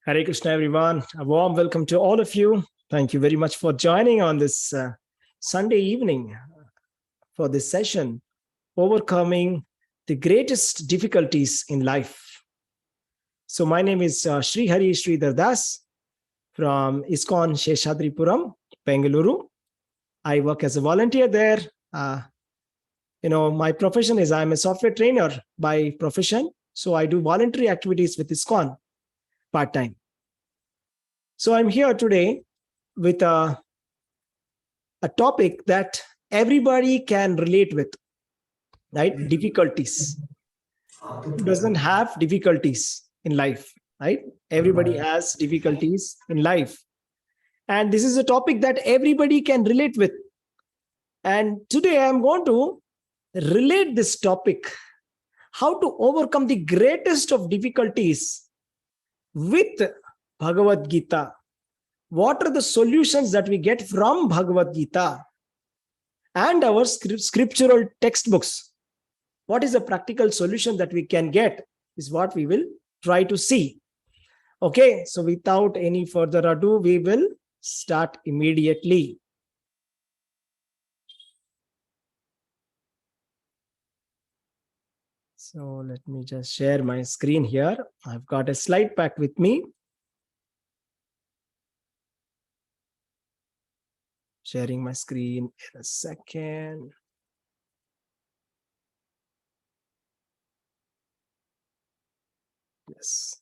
Hare Krishna, everyone. A warm welcome to all of you. Thank you very much for joining on this Sunday evening for this session, Overcoming the Greatest Difficulties in Life. So my name is Srihari Sridhara from ISKCON Seshadripuram, Bengaluru. I work as a volunteer there. My profession is I'm a software trainer by profession. So I do voluntary activities with ISKCON part-time. So I'm here today with a topic that everybody can relate with, right? Difficulties. Who doesn't have difficulties in life, right? Everybody has difficulties in life. And this is a topic that everybody can relate with. And today I'm going to relate this topic, how to overcome the greatest of difficulties with Bhagavad Gita. What are the solutions that we get from Bhagavad Gita and our scriptural textbooks? What is the practical solution that we can get is what we will try to see. Okay, so without any further ado, we will start immediately. So let me just share my screen here. I've got a slide pack with me. Sharing my screen in a second. Yes.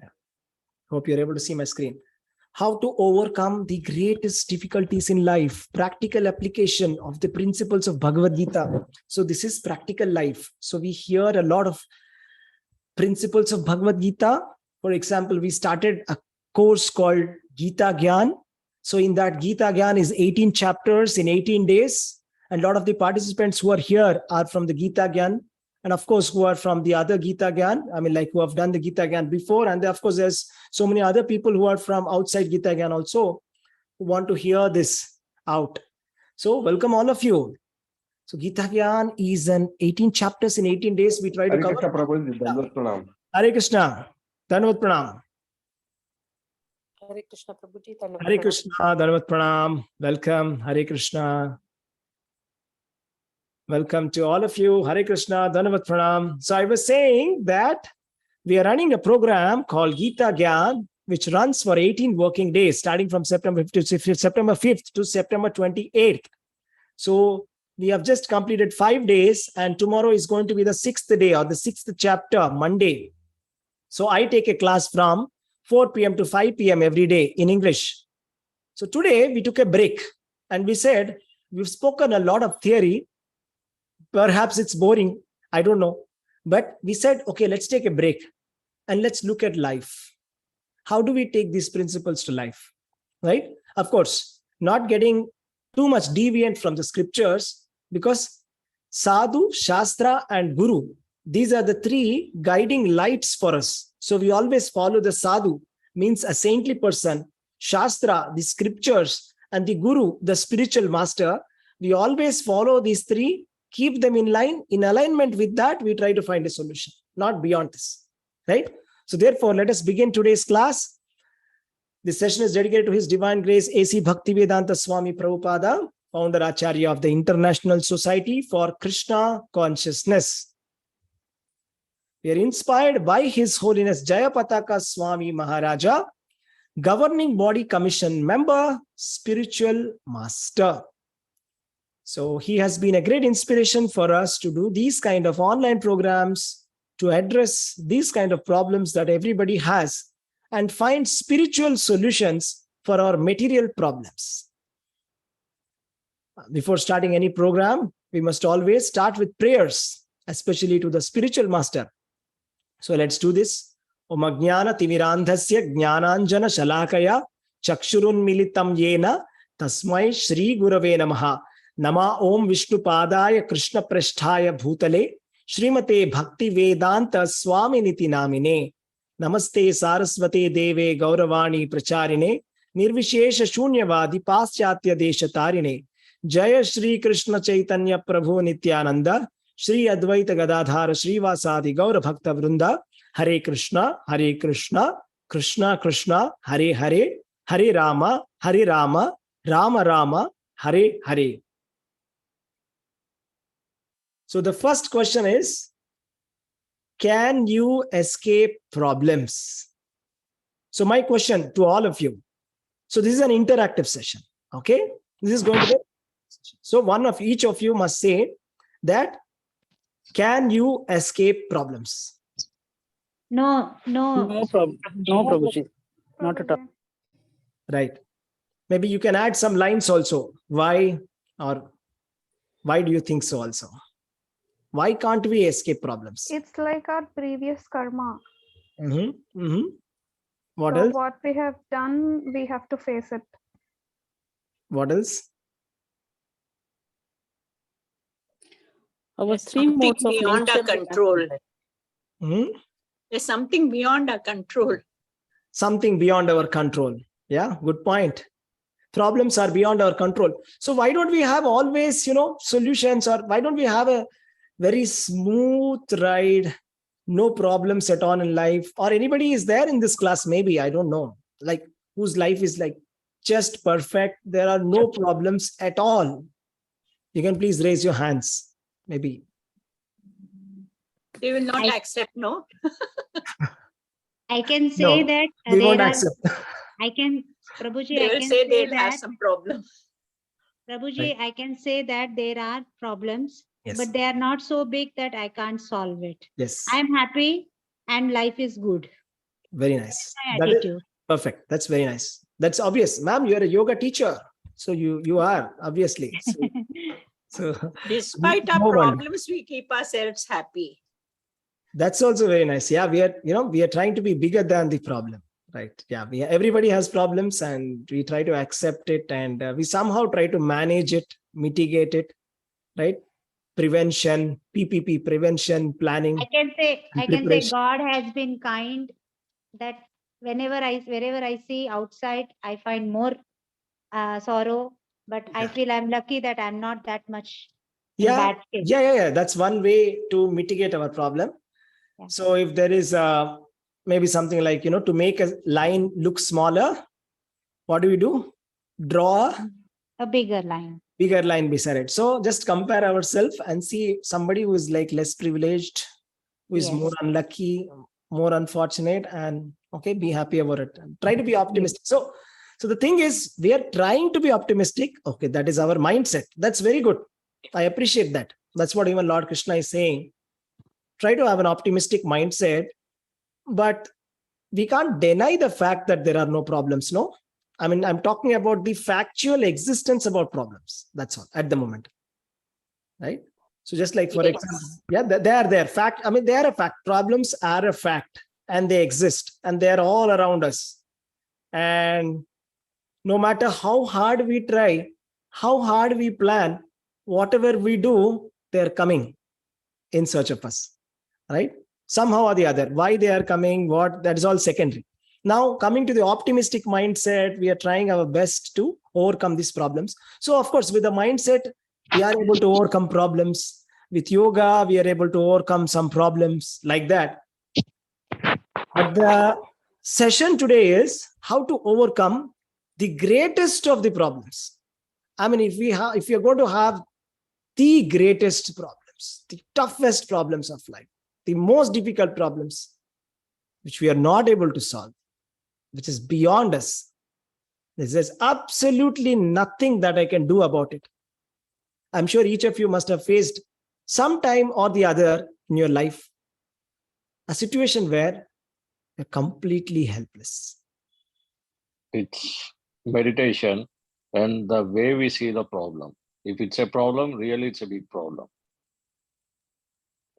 Yeah. Hope you're able to see my screen. How to overcome the greatest difficulties in life, practical application of the principles of Bhagavad Gita. So this is practical life. So we hear a lot of principles of Bhagavad Gita. For example, we started a course called Gita Gyan. So in that Gita Gyan is 18 chapters in 18 days. And a lot of the participants who are here are from the Gita Gyan. And of course, who are from the other Gita Gyan. Who have done the Gita Gyan before. And of course, there's so many other people who are from outside Gita Gyan also who want to hear this out. So welcome all of you. So Gita Gyan is an 18 chapters in 18 days. We try to cover. Hare Krishna, Dhanavad Pranam. Hare Krishna, Prabhuji. Dhanavad Hare Krishna, Dhanavad Pranam. Welcome, Hare Krishna. Welcome to all of you. Hare Krishna, Dhanavad Pranam. So I was saying that we are running a program called Gita Gyan, which runs for 18 working days, starting from September 5th to September 28th. So we have just completed 5 days, and tomorrow is going to be the 6th day or the 6th chapter, Monday. So I take a class from 4 p.m. to 5 p.m. every day in English. So today we took a break and we said, we've spoken a lot of theory. Perhaps it's boring. I don't know. But we said, okay, let's take a break and let's look at life. How do we take these principles to life? Right? Of course, not getting too much deviant from the scriptures, because Sadhu, Shastra, and Guru, these are the three guiding lights for us. So we always follow the Sadhu, means a saintly person, Shastra, the scriptures, and the Guru, the spiritual master. We always follow these three, keep them in line. In alignment with that, we try to find a solution, not beyond this, right? So therefore, let us begin today's class. This session is dedicated to His Divine Grace, A.C. Bhaktivedanta Swami Prabhupada, founder Acharya of the International Society for Krishna Consciousness. We are inspired by His Holiness Jayapataka Swami Maharaja, Governing Body Commission member, spiritual master. So he has been a great inspiration for us to do these kind of online programs, to address these kind of problems that everybody has and find spiritual solutions for our material problems. Before starting any program, we must always start with prayers, especially to the spiritual master. So let's do this. Om Ajnana Timirandhasya Jnananjana Shalakaya Chakshurun Militam Yena Tasmai Shri Gurave Namaha. Nama Om Vishnu Padaya Krishna Prasthaya Bhutale Srimate Bhakti Vedanta Swami Niti Namine. Namaste Saraswate Deve Gauravani Pracharine Nirvishesha Shunyavadi Paschatya Deshatarine Jaya Shri Krishna Chaitanya Prabhu Nityananda, Shri Advaita Gadadhara Srivasadi Gaura Bhakta Vrinda, Hare Krishna, Krishna Krishna, Hare Hare, Hare Rama, Rama Rama, Hare Hare. So the first question is, can you escape problems? So my question to all of you. So this is an interactive session. Okay. This is going to be. So one of each of you must say that, can you escape problems? No. No problem. No, Prabhuji. Not at all. Right. Maybe you can add some lines also. Why, or why do you think so also? Why can't we escape problems? It's like our previous karma. What So else? what we have done, we have to face it. What else? Our three modes of beyond our nature we have control. to let. There's something beyond our control. Something beyond our control. Yeah, good point. Problems are beyond our control. So why don't we have always, solutions, or why don't we have a very smooth ride, no problems at all in life? Or anybody is there in this class, maybe, I don't know, like whose life is like just perfect. There are no problems at all. You can please raise your hands. Maybe. They will not accept, no? I can say No, that we won't accept. I can, Prabhuji, They I will can say say they'll that, have some problem. Prabhuji, Right. I can say that there are problems, Yes. but they are not so big that I can't solve it. Yes. I'm happy and life is good. Very nice. My That is attitude. perfect. That's very nice. That's obvious. Ma'am, you're a yoga teacher. So you are, obviously. So Despite no our wonder. problems, we keep ourselves happy. That's also very nice. Yeah, we are trying to be bigger than the problem, right? Yeah, everybody has problems, and we try to accept it, and we somehow try to manage it, mitigate it, right? Prevention, PPP, prevention, planning. I can say preparation. God has been kind, that wherever I see outside, I find more sorrow, but I feel I'm lucky that I'm not that much in bad shape. Yeah. That's one way to mitigate our problem. Yeah. So if there is maybe something like, to make a line look smaller, what do? Draw A bigger line. bigger line beside it. So just compare ourselves and see somebody who is like less privileged, who is Yes. more unlucky, more unfortunate, and okay, be happy about it. Try to be optimistic. So the thing is, we are trying to be optimistic. Okay, that is our mindset. That's very good. I appreciate that. That's what even Lord Krishna is saying. Try to have an optimistic mindset, but we can't deny the fact that there are no problems. No, I mean, I'm talking about the factual existence about problems. That's all at the moment, right? So just like, for example, they are there. Fact. I mean, they are a fact. Problems are a fact, and they exist, and they are all around us. And no matter how hard we try, how hard we plan, whatever we do, they're coming in search of us, right? Somehow or the other. Why they are coming, what, that is all secondary. Now, coming to the optimistic mindset, we are trying our best to overcome these problems. So, of course, with the mindset, we are able to overcome problems. With yoga, we are able to overcome some problems like that. But the session today is how to overcome the greatest of the problems. I mean, if we are going to have the greatest problems, the toughest problems of life, the most difficult problems, which we are not able to solve, which is beyond us, there's absolutely nothing that I can do about it. I'm sure each of you must have faced sometime or the other in your life a situation where you're completely helpless. It's meditation and the way we see the problem. If it's a problem, really it's a big problem.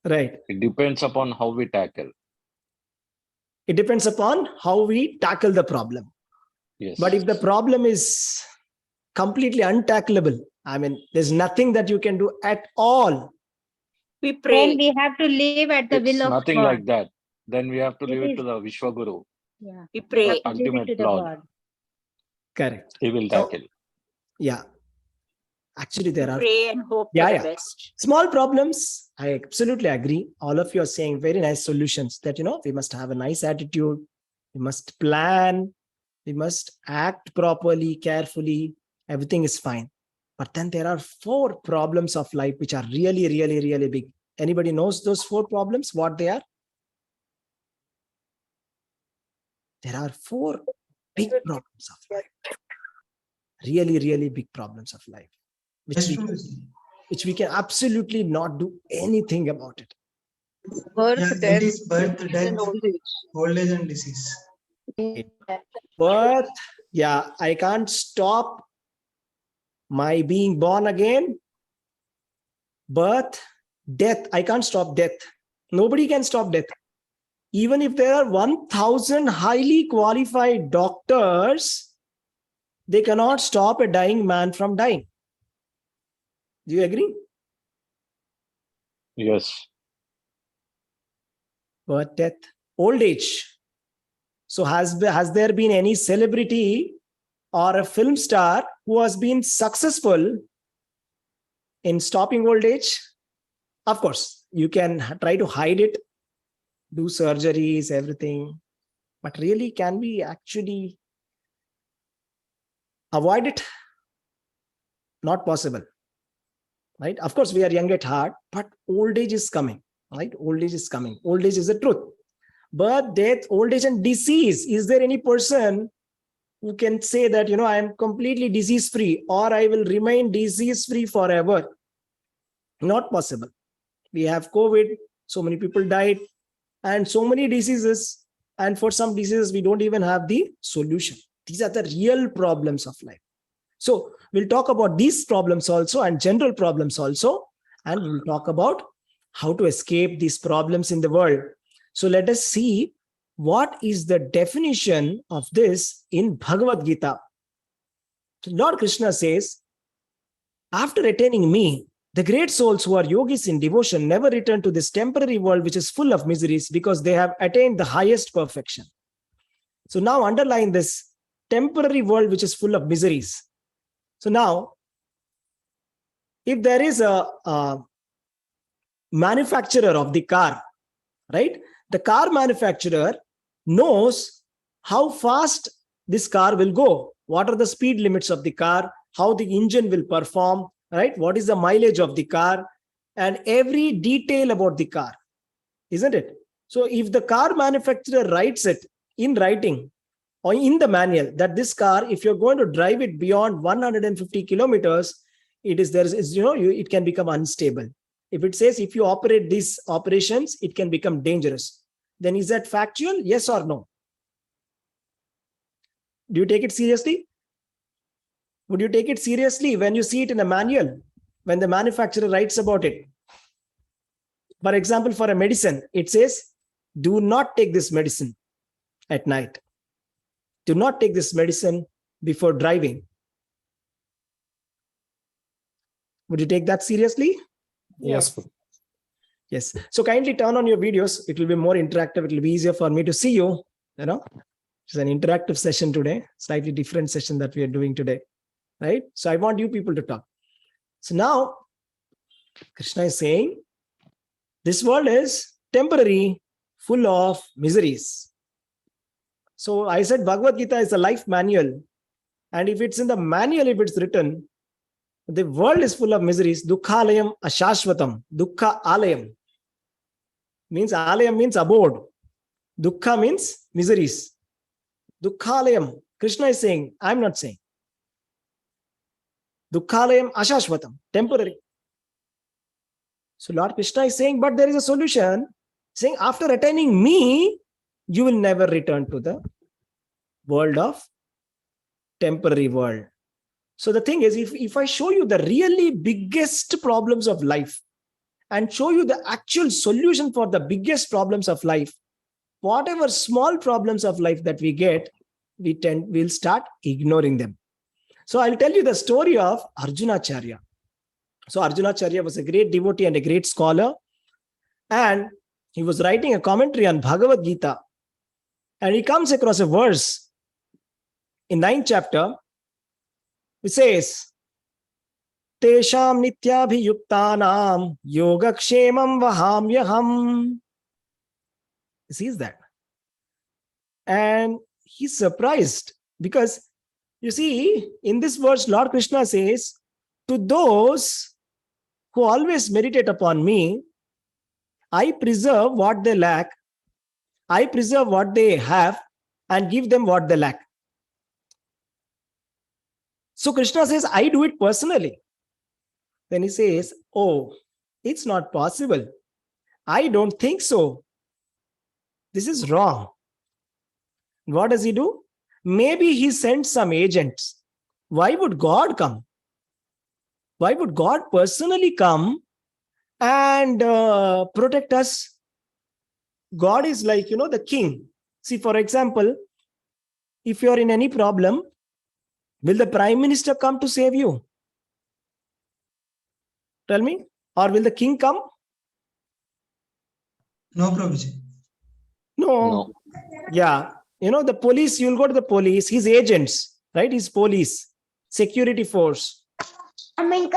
Right. It depends upon how we tackle. It depends upon how we tackle the problem. Yes. But if the problem is completely untackleable, I mean, there's nothing that you can do at all. We pray. Then we have to live at the It's will of nothing God. like that. Then we have to leave it is. to the Vishwaguru. Yeah. We We pray. have to leave it Ultimate to the Lord. God. Correct. He will So, tackle. yeah. Actually, there are Pray and hope Yeah, for yeah. the best. small problems. I absolutely agree. All of you are saying very nice solutions that, we must have a nice attitude. We must plan. We must act properly, carefully. Everything is fine. But then there are 4 problems of life which are really, really, really big. Anybody knows those 4 problems, what they are? There are 4 big problems of life. Really, really big problems of life, which we can absolutely not do anything about it. Birth, Yeah, death, it is birth, disease, death, and old age. old age and disease. Birth, yeah, I can't stop my being born again. Birth, death, I can't stop death. Nobody can stop death. Even if there are 1,000 highly qualified doctors, they cannot stop a dying man from dying. Do you agree? Yes. Birth, death, old age. So has there been any celebrity or a film star who has been successful in stopping old age? Of course, you can try to hide it, do surgeries, everything. But really, can we actually avoid it? Not possible, right? Of course, we are young at heart, but old age is coming, right? Old age is coming. Old age is the truth. Birth, death, old age, and disease. Is there any person who can say that, I am completely disease-free or I will remain disease-free forever? Not possible. We have COVID, so many people died, and so many diseases. And for some diseases, we don't even have the solution. These are the real problems of life. So we'll talk about these problems also and general problems also. And we'll talk about how to escape these problems in the world. So let us see what is the definition of this in Bhagavad Gita. Lord Krishna says, after attaining me, the great souls who are yogis in devotion never return to this temporary world which is full of miseries because they have attained the highest perfection. So now underline this temporary world which is full of miseries. So now, if there is a manufacturer of the car, right? The car manufacturer knows how fast this car will go. What are the speed limits of the car? How the engine will perform, right? What is the mileage of the car? And every detail about the car, isn't it? So if the car manufacturer writes it in writing or in the manual that this car, if you're going to drive it beyond 150 kilometers, it can become unstable. If it says if you operate these operations, it can become dangerous. Then is that factual? Yes or no? Do you take it seriously? Would you take it seriously when you see it in a manual, when the manufacturer writes about it? For example, for a medicine, it says, do not take this medicine at night. Do not take this medicine before driving. Would you take that seriously? Yes. Yes. So kindly turn on your videos. It will be more interactive. It will be easier for me to see you. It's an interactive session today, slightly different session that we are doing today, right? So I want you people to talk. So now Krishna is saying, this world is temporary, full of miseries. So I said Bhagavad Gita is a life manual. And if it's in the manual, if it's written, the world is full of miseries. Dukkhalayam ashashvatam. Dukkha alayam. Alayam means abode. Dukkha means miseries. Dukkhalayam. Krishna is saying, I'm not saying. Dukkhalayam ashashvatam. Temporary. So Lord Krishna is saying, but there is a solution. Saying, after attaining me, you will never return to the world of temporary world. So the thing is, if I show you the really biggest problems of life and show you the actual solution for the biggest problems of life, whatever small problems of life that we get, we'll start ignoring them. So I'll tell you the story of Arjunacharya. So Arjunacharya was a great devotee and a great scholar. And he was writing a commentary on Bhagavad Gita. And he comes across a verse in 9th chapter. It says, tesham nityabhiyuktanam yogakshemam vahamyaham. He sees that. And he's surprised because you see, in this verse, Lord Krishna says, to those who always meditate upon me, I preserve what they lack, I preserve what they have, and give them what they lack. So Krishna says, I do it personally. Then he says, oh, it's not possible. I don't think so. This is wrong. What does he do? Maybe he sent some agents. Why would God come? Why would God personally come and protect us? God is like, the king. See, for example, if you're in any problem, will the Prime Minister come to save you? Tell me. Or will the king come? No, Prabhuji. No. Yeah. The police, you'll go to the police, his agents, right? His police, security force. Right?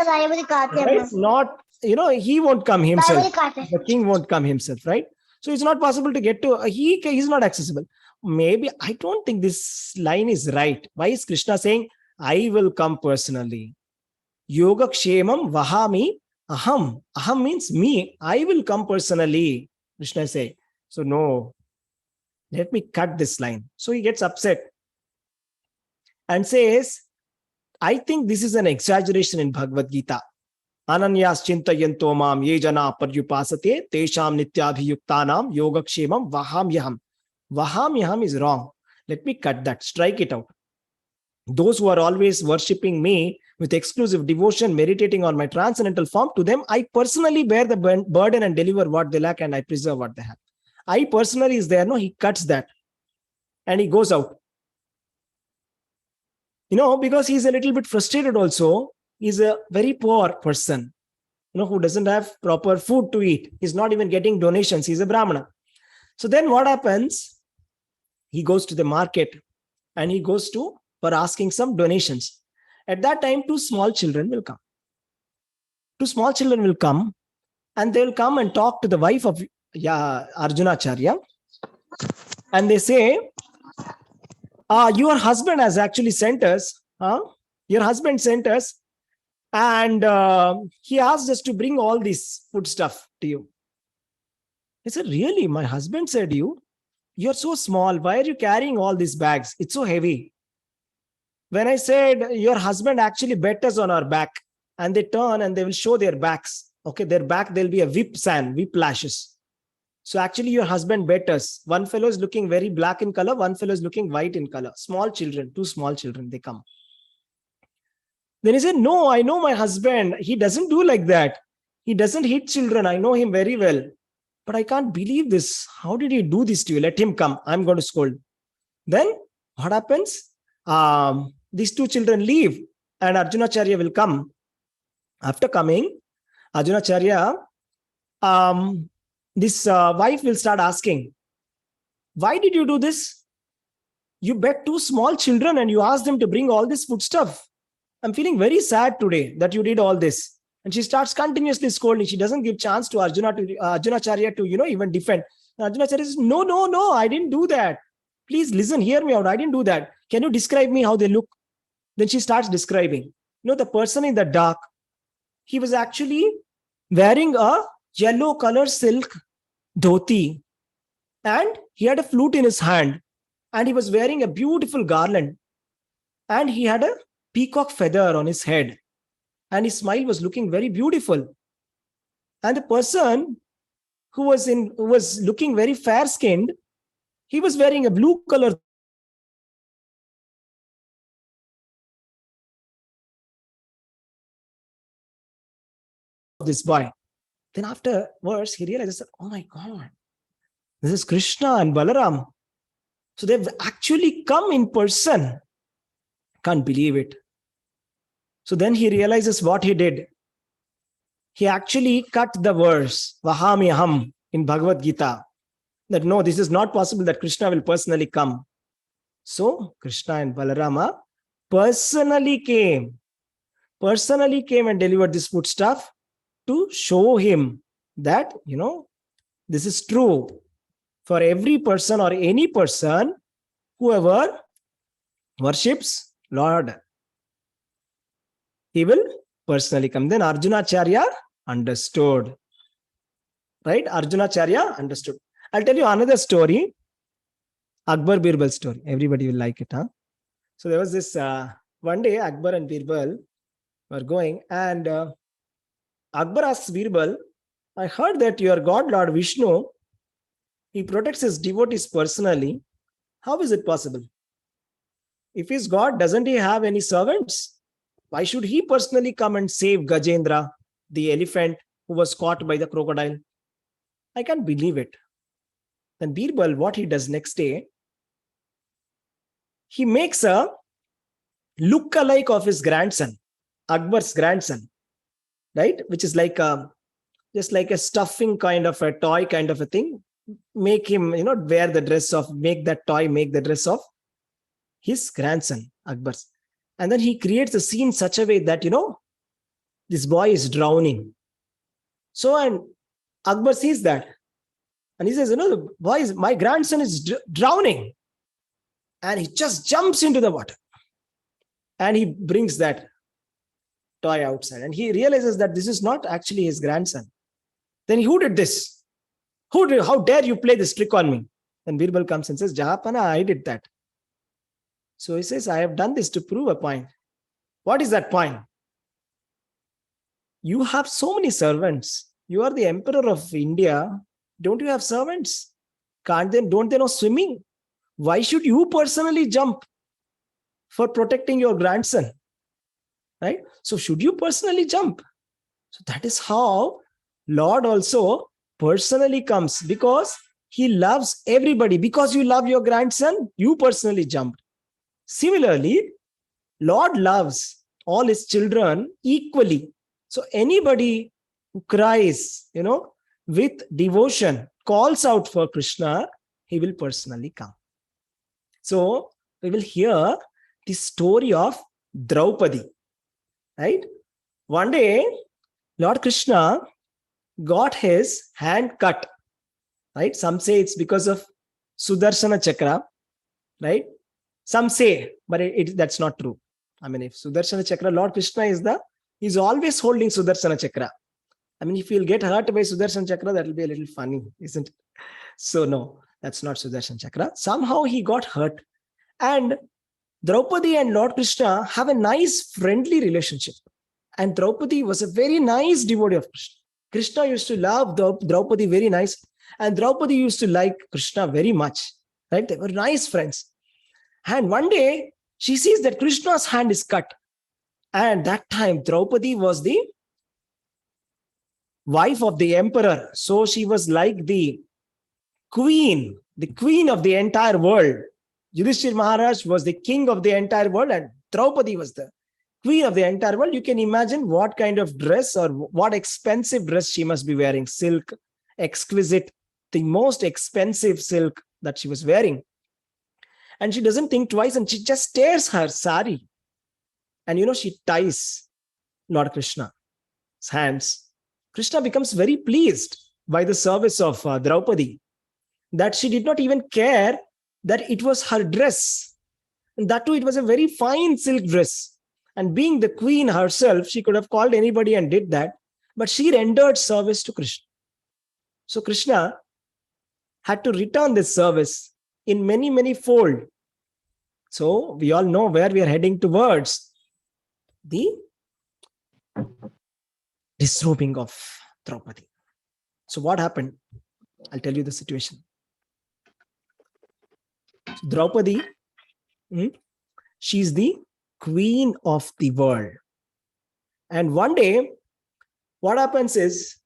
Not, he won't come himself. The king won't come himself, right? So it's not possible to get to, he's not accessible. Maybe, I don't think this line is right. Why is Krishna saying, I will come personally? Yoga kshemam vahami aham. Aham means me. I will come personally. Krishna say. So no. Let me cut this line. So he gets upset and says, I think this is an exaggeration in Bhagavad Gita. Ananyas chintayanto mam ye jana paryupasate tesham nityabhiyuktanam yogakshemam vahamyaham. Vahamyaham is wrong. Let me cut that. Strike it out. Those who are always worshipping me with exclusive devotion, meditating on my transcendental form, to them I personally bear the burden and deliver what they lack, and I preserve what they have. I personally is there. No, he cuts that and he goes out. Because he's a little bit frustrated also. He's a very poor person, who doesn't have proper food to eat. He's not even getting donations. He's a Brahmana. So then what happens? He goes to the market and he goes for asking some donations. At that time, two small children will come. Two small children will come and they'll come and talk to the wife of Arjunacharya. And they say, your husband has actually sent us. Your husband sent us and he asked us to bring all this food stuff to you. I said, really? My husband said you're so small. Why are you carrying all these bags? It's so heavy. When I said, your husband actually bet us on our back, and they turn and they will show their backs. Okay, their back, there'll be a whip lashes. So actually your husband bet us. One fellow is looking very black in color. One fellow is looking white in color. Small children, two small children, they come. Then he said, no, I know my husband. He doesn't do like that. He doesn't hit children. I know him very well. But I can't believe this. How did he do this to you? Let him come. I'm going to scold. Then what happens? These two children leave and Arjunacharya will come. After coming, Arjunacharya, this wife will start asking, why did you do this? You bet two small children and you asked them to bring all this food stuff. I'm feeling very sad today that you did all this. And she starts continuously scolding. She doesn't give chance to Arjunacharya to, even defend. And Arjunacharya says, no, I didn't do that. Please listen, hear me out. I didn't do that. Can you describe me how they look? Then she starts describing. The person in the dark, he was actually wearing a yellow color silk dhoti. And he had a flute in his hand. And he was wearing a beautiful garland. And he had a peacock feather on his head. And his smile was looking very beautiful. And the person who was looking very fair-skinned, he was wearing a blue color this boy. Then afterwards, he realizes, oh my God, this is Krishna and Balaram. So they've actually come in person. Can't believe it. So then he realizes what he did. He actually cut the verse, Vahamyaham, in Bhagavad Gita. That no, this is not possible that Krishna will personally come. So Krishna and Balarama personally came personally came and delivered this foodstuff to show him that, this is true for every person or any person, whoever worships Lord, he will personally come. Then Arjunacharya understood. Right? Arjunacharya understood. I'll tell you another story. Akbar Birbal story. Everybody will like it, huh? So there was this one day Akbar and Birbal were going, and Akbar asks Birbal, I heard that your God Lord Vishnu, he protects his devotees personally. How is it possible? If he's God, doesn't he have any servants? Why should he personally come and save Gajendra, the elephant who was caught by the crocodile? I can't believe it. Then Birbal, what he does next day, he makes a look-alike of his grandson, Akbar's grandson, right? Which is like just like a stuffing kind of a toy kind of a thing. Make him, wear the dress of, make that toy, make the dress of his grandson, Akbar's. And then he creates a scene such a way that, this boy is drowning. So, and Akbar sees that. And he says, the boy is, my grandson is drowning. And he just jumps into the water. And he brings that toy outside. And he realizes that this is not actually his grandson. Then who did this? How dare you play this trick on me? Then Birbal comes and says, Jahapana, I did that. So he says, I have done this to prove a point. What is that point? You have so many servants. You are the emperor of India. Don't you have servants? Don't they know swimming? Why should you personally jump for protecting your grandson? Right? So should you personally jump? So that is how Lord also personally comes, because he loves everybody. Because you love your grandson, you personally jumped. Similarly, Lord loves all his children equally. So anybody who cries, with devotion, calls out for Krishna, he will personally come. So we will hear the story of Draupadi, right? One day, Lord Krishna got his hand cut, right? Some say it's because of Sudarshana Chakra, right? Some say, but that's not true. I mean, if Sudarshana Chakra, Lord Krishna he's always holding Sudarshana Chakra. I mean, if you'll get hurt by Sudarshana Chakra, that will be a little funny, isn't it? So no, that's not Sudarshana Chakra. Somehow he got hurt. And Draupadi and Lord Krishna have a nice friendly relationship. And Draupadi was a very nice devotee of Krishna. Krishna used to love Draupadi very nice. And Draupadi used to like Krishna very much. Right? They were nice friends. And one day, she sees that Krishna's hand is cut. And that time, Draupadi was the wife of the emperor. So she was like the queen of the entire world. Yudhishthir Maharaj was the king of the entire world, and Draupadi was the queen of the entire world. You can imagine what kind of dress or what expensive dress she must be wearing. Silk, exquisite, the most expensive silk that she was wearing. And she doesn't think twice, and she just tears her sari. And she ties Lord Krishna's hands. Krishna becomes very pleased by the service of Draupadi, that she did not even care that it was her dress. And that too, it was a very fine silk dress. And being the queen herself, she could have called anybody and did that. But she rendered service to Krishna. So Krishna had to return this service in many, many fold. So we all know where we are heading towards. The disrobing of Draupadi. So what happened? I'll tell you the situation. So Draupadi, she's the queen of the world. And one day, what happens is,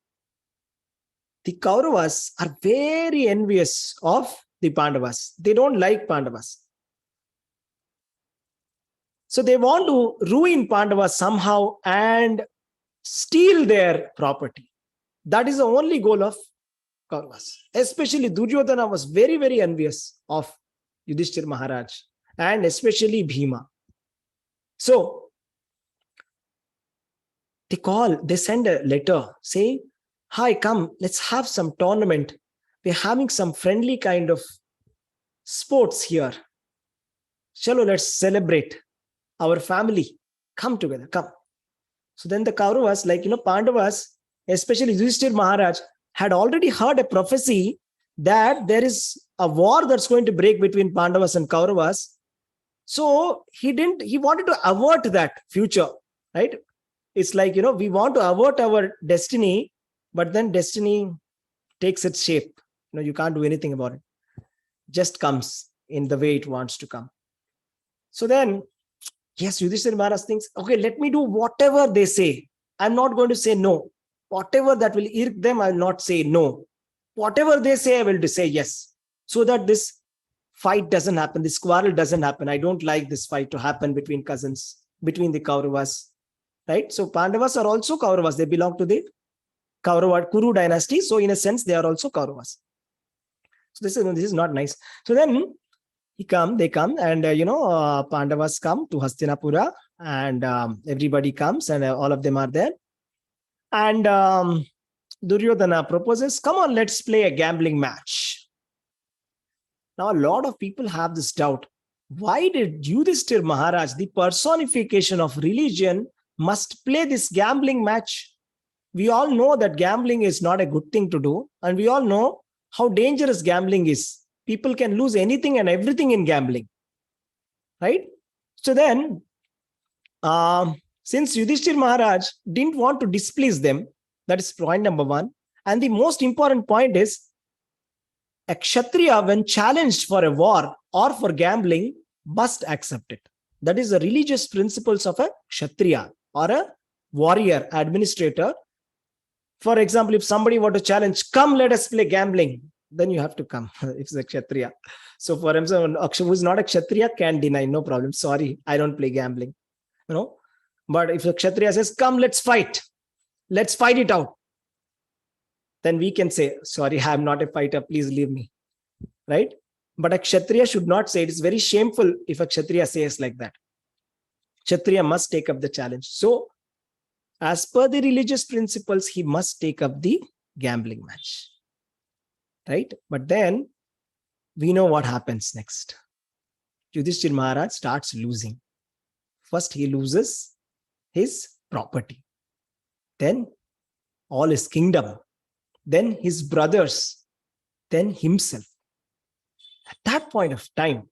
the Kauravas are very envious of the Pandavas. They don't like Pandavas. So they want to ruin Pandavas somehow and steal their property. That is the only goal of Kauravas. Especially Duryodhana was very, very envious of Yudhishthir Maharaj, and especially Bhima. So they send a letter saying, hi, come, let's have some tournament. We're having some friendly kind of sports here. Chalo, let's celebrate our family. Come together, come. So then the Kauravas, Pandavas, especially Yudhishthir Maharaj, had already heard a prophecy that there is a war that's going to break between Pandavas and Kauravas. So he wanted to avert that future, right? It's like, we want to avert our destiny, but then destiny takes its shape. You can't do anything about it. Just comes in the way it wants to come. So then, yes, Yudhishthira Maharaj thinks, okay, let me do whatever they say. I'm not going to say no. Whatever that will irk them, I will not say no. Whatever they say, I will say yes. So that this fight doesn't happen, this quarrel doesn't happen. I don't like this fight to happen between cousins, between the Kauravas, right? So Pandavas are also Kauravas. They belong to the Kaurava Kuru dynasty. So in a sense, they are also Kauravas. So this is not nice. So then they come and, Pandavas come to Hastinapura and everybody comes and all of them are there. And Duryodhana proposes, come on, let's play a gambling match. Now, a lot of people have this doubt. Why did Yudhishthir Maharaj, the personification of religion, must play this gambling match? We all know that gambling is not a good thing to do. And we all know how dangerous gambling is. People can lose anything and everything in gambling, right? So then, since Yudhishthir Maharaj didn't want to displease them, that is point number one. And the most important point is, a Kshatriya, when challenged for a war or for gambling, must accept it. That is the religious principles of a Kshatriya or a warrior, administrator. For example, if somebody were to challenge, come, let us play gambling, then you have to come if it's a Kshatriya. So for himself, who is not a Kshatriya can deny, no problem. Sorry, I don't play gambling. But if a Kshatriya says, come, let's fight it out, then we can say, sorry, I'm not a fighter, please leave me, right? But a Kshatriya should not say it. It's very shameful if a Kshatriya says like that. Kshatriya must take up the challenge. So, as per the religious principles, he must take up the gambling match, right? But then, we know what happens next. Yudhishthir Maharaj starts losing. First, he loses his property. Then, all his kingdom. Then his brothers, then himself. At that point of time,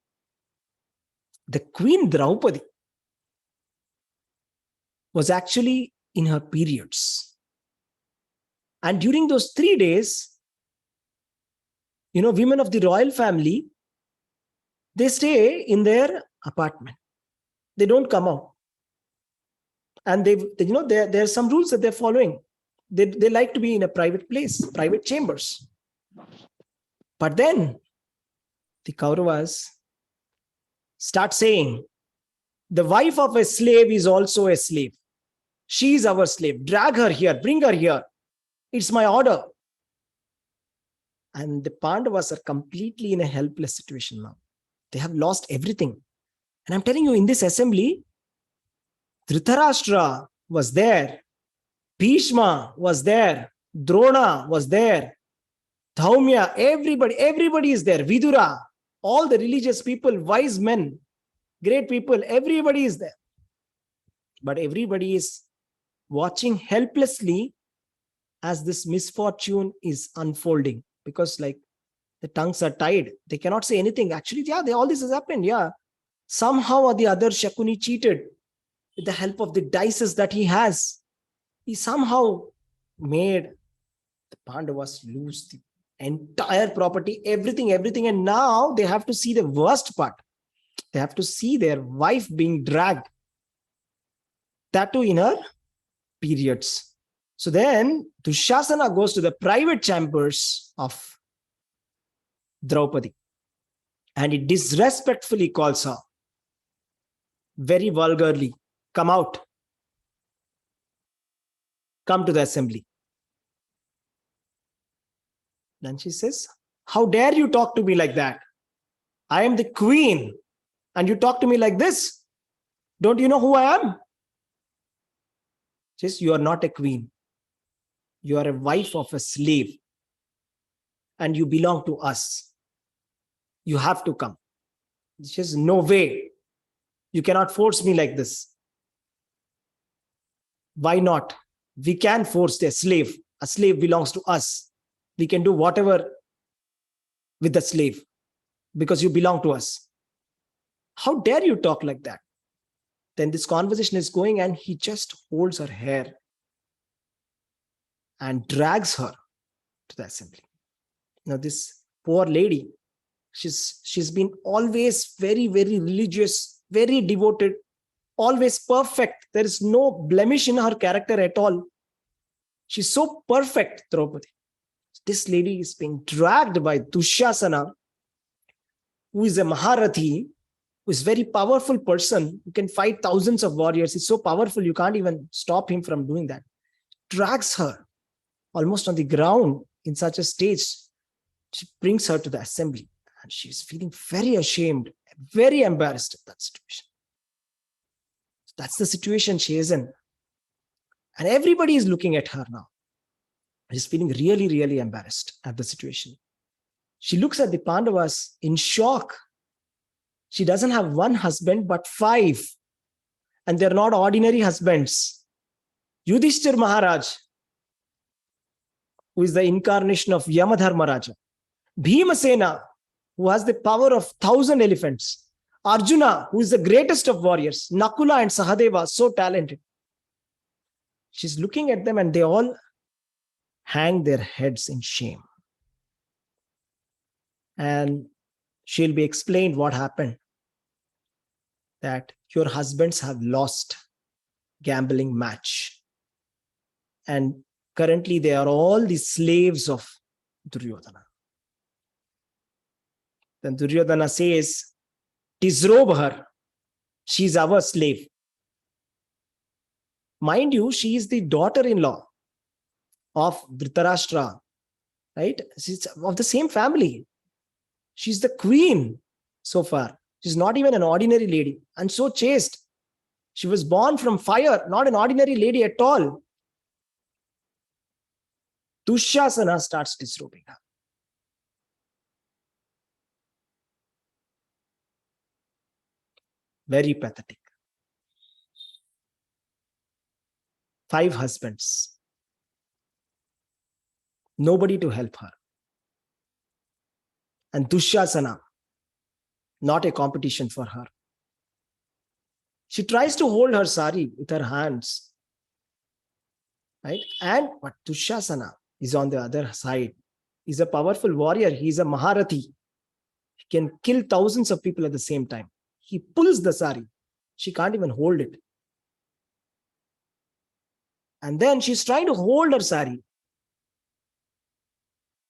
the Queen Draupadi was actually in her periods. And during those 3 days, women of the royal family, they stay in their apartment. They don't come out. And there are some rules that they're following. They like to be in a private place, private chambers. But then the Kauravas start saying, the wife of a slave is also a slave. She is our slave. Drag her here, bring her here. It's my order. And the Pandavas are completely in a helpless situation now. They have lost everything. And I'm telling you, in this assembly, Dhritarashtra was there. Bhishma was there. Drona was there. Dhaumya, everybody is there. Vidura, all the religious people, wise men, great people, everybody is there. But everybody is watching helplessly as this misfortune is unfolding, because the tongues are tied. They cannot say anything. Actually, all this has happened. Yeah. Somehow or the other, Shakuni cheated with the help of the dices that he has. He somehow made the Pandavas lose the entire property, everything. And now they have to see the worst part. They have to see their wife being dragged. That too in her periods. So then Dushasana goes to the private chambers of Draupadi and he disrespectfully calls her, very vulgarly, come out. Come to the assembly. Then she says, how dare you talk to me like that? I am the queen and you talk to me like this. Don't you know who I am? Says, you are not a queen. You are a wife of a slave. And you belong to us. You have to come. She says, no way. You cannot force me like this. Why not? We can force a slave. A slave belongs to us. We can do whatever with the slave because you belong to us. How dare you talk like that? Then this conversation is going and he just holds her hair and drags her to the assembly. Now this poor lady, she's been always very, very religious, very devoted, always perfect. There is no blemish in her character at all. She's so perfect, Draupadi. This lady is being dragged by Dushyasana, who is a Maharathi, who is a very powerful person, who can fight thousands of warriors. He's so powerful, you can't even stop him from doing that. Drags her almost on the ground in such a stage. She brings her to the assembly and she's feeling very ashamed, very embarrassed at that situation. That's the situation she is in. And everybody is looking at her now. She's feeling really, really embarrassed at the situation. She looks at the Pandavas in shock. She doesn't have one husband, but 5. And they're not ordinary husbands. Yudhishthir Maharaj, who is the incarnation of Yamadharmaraja. Bhimasena, who has the power of 1,000 elephants. Arjuna, who is the greatest of warriors. Nakula and Sahadeva, so talented. She's looking at them and they all hang their heads in shame. And she'll be explained what happened. That your husbands have lost gambling match. And currently they are all the slaves of Duryodhana. Then Duryodhana says, disrobe her. She's our slave. Mind you, she is the daughter-in-law of Dhritarashtra, right? She's of the same family. She's the queen so far. She's not even an ordinary lady and so chaste. She was born from fire, not an ordinary lady at all. Dushyasana starts disrobing her. Very pathetic. 5 husbands. Nobody to help her. And Dushyasana, not a competition for her. She tries to hold her sari with her hands. Right? But Dushyasana is on the other side. He's a powerful warrior. He's a Maharathi. He can kill thousands of people at the same time. He pulls the sari. She can't even hold it. And then she's trying to hold her sari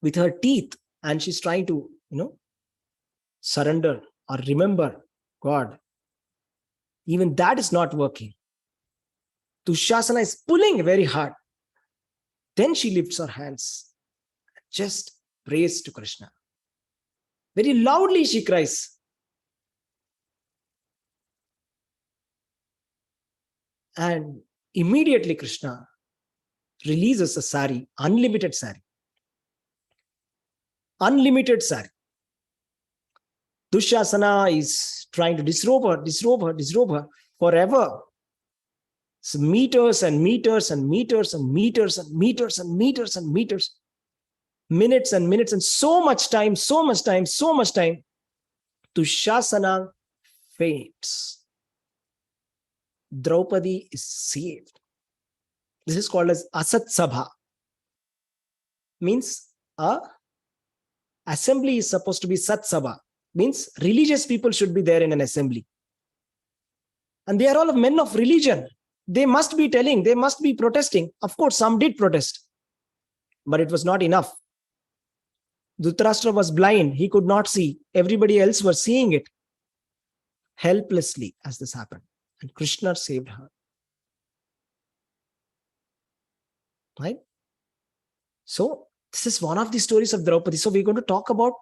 with her teeth. And she's trying to, surrender or remember God. Even that is not working. Dushyasana is pulling very hard. Then she lifts her hands. Just prays to Krishna. Very loudly she cries. And immediately Krishna releases a sari, unlimited sari. Unlimited sari. Dushyasana is trying to disrobe her forever. So meters and meters and meters and meters and meters and meters and meters. Minutes and minutes and so much time. Dushyasana faints. Draupadi is saved. This is called as Asat Sabha. Means assembly is supposed to be Sat Sabha. Means religious people should be there in an assembly. And they are all men of religion. They must be telling, they must be protesting. Of course, some did protest. But it was not enough. Dhritarashtra was blind. He could not see. Everybody else was seeing it. Helplessly as this happened. And Krishna saved her. Right? So, this is one of the stories of Draupadi. So, we're going to talk about